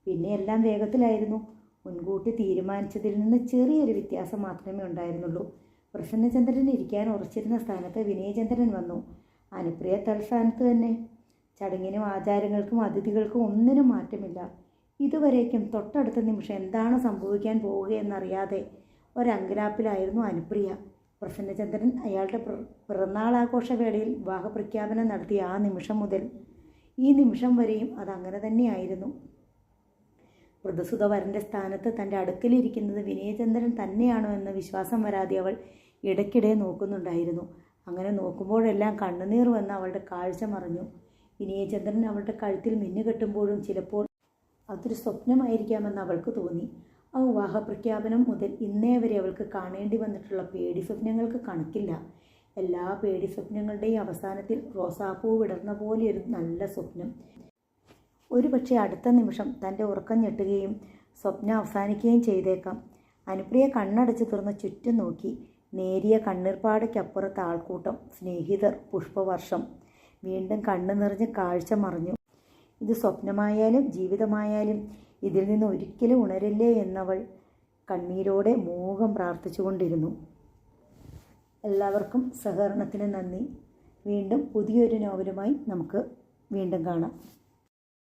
പിന്നെ എല്ലാം വേഗത്തിലായിരുന്നു. മുൻകൂട്ടി തീരുമാനിച്ചതിൽ നിന്ന് ചെറിയൊരു വ്യത്യാസം മാത്രമേ ഉണ്ടായിരുന്നുള്ളൂ. പ്രസന്നചന്ദ്രൻ ഇരിക്കാൻ ഉറച്ചിരുന്ന സ്ഥാനത്ത് വിനയചന്ദ്രൻ വന്നു. അനുപ്രിയ തൽസ്ഥാനത്ത് തന്നെ. ചടങ്ങിനും ആചാരങ്ങൾക്കും അതിഥികൾക്കും ഒന്നിനും മാറ്റമില്ല. ഇതുവരേക്കും തൊട്ടടുത്ത നിമിഷം എന്താണ് സംഭവിക്കാൻ പോവുകയെന്നറിയാതെ ഒരങ്കലാപ്പിലായിരുന്നു അനുപ്രിയ. പ്രസന്നചന്ദ്രൻ അയാളുടെ പിറന്നാളാഘോഷവേളയിൽ വിവാഹപ്രഖ്യാപനം നടത്തിയ ആ നിമിഷം മുതൽ ഈ നിമിഷം വരെയും അതങ്ങനെ തന്നെയായിരുന്നു. മൃദുസുത വരൻ്റെ സ്ഥാനത്ത് തൻ്റെ അടുക്കലിരിക്കുന്നത് വിനയചന്ദ്രൻ തന്നെയാണോ എന്ന വിശ്വാസം വരാതെ അവൾ ഇടയ്ക്കിടെ നോക്കുന്നുണ്ടായിരുന്നു. അങ്ങനെ നോക്കുമ്പോഴെല്ലാം കണ്ണുനീർ വന്ന് അവളുടെ കാഴ്ച മറഞ്ഞു. വിനയചന്ദ്രൻ അവളുടെ കഴുത്തിൽ മിന്നുകെട്ടുമ്പോഴും ചിലപ്പോൾ അതൊരു സ്വപ്നമായിരിക്കാമെന്ന് അവൾക്ക് തോന്നി. ആ വിവാഹപ്രഖ്യാപനം മുതൽ ഇന്നേ വരെ അവൾക്ക് കാണേണ്ടി വന്നിട്ടുള്ള പേടി സ്വപ്നങ്ങൾക്ക് കണക്കില്ല. എല്ലാ പേടി സ്വപ്നങ്ങളുടെയും അവസാനത്തിൽ റോസാപ്പൂ വിടർന്ന പോലെയൊരു നല്ല സ്വപ്നം. ഒരുപക്ഷെ അടുത്ത നിമിഷം തൻ്റെ ഉറക്കം ഞെട്ടുകയും സ്വപ്നം അവസാനിക്കുകയും ചെയ്തേക്കാം. അനുപ്രിയ കണ്ണടച്ച് തുറന്ന് ചുറ്റും നോക്കി. നേരിയ കണ്ണീർപ്പാടയ്ക്കപ്പുറത്ത് ആൾക്കൂട്ടം, സ്നേഹിതർ, പുഷ്പവർഷം. വീണ്ടും കണ്ണു നിറഞ്ഞ് കാഴ്ച മറഞ്ഞു. ഇത് സ്വപ്നമായാലും ജീവിതമായാലും ഇതിൽ നിന്ന് ഒരിക്കലും ഉണരില്ലേ എന്നവൾ കണ്ണീരോടെ മൂകം പ്രാർത്ഥിച്ചുകൊണ്ടിരുന്നു. എല്ലാവർക്കും സഹകരണത്തിന് നന്ദി. വീണ്ടും പുതിയൊരു നോവലുമായി നമുക്ക് വീണ്ടും കാണാം.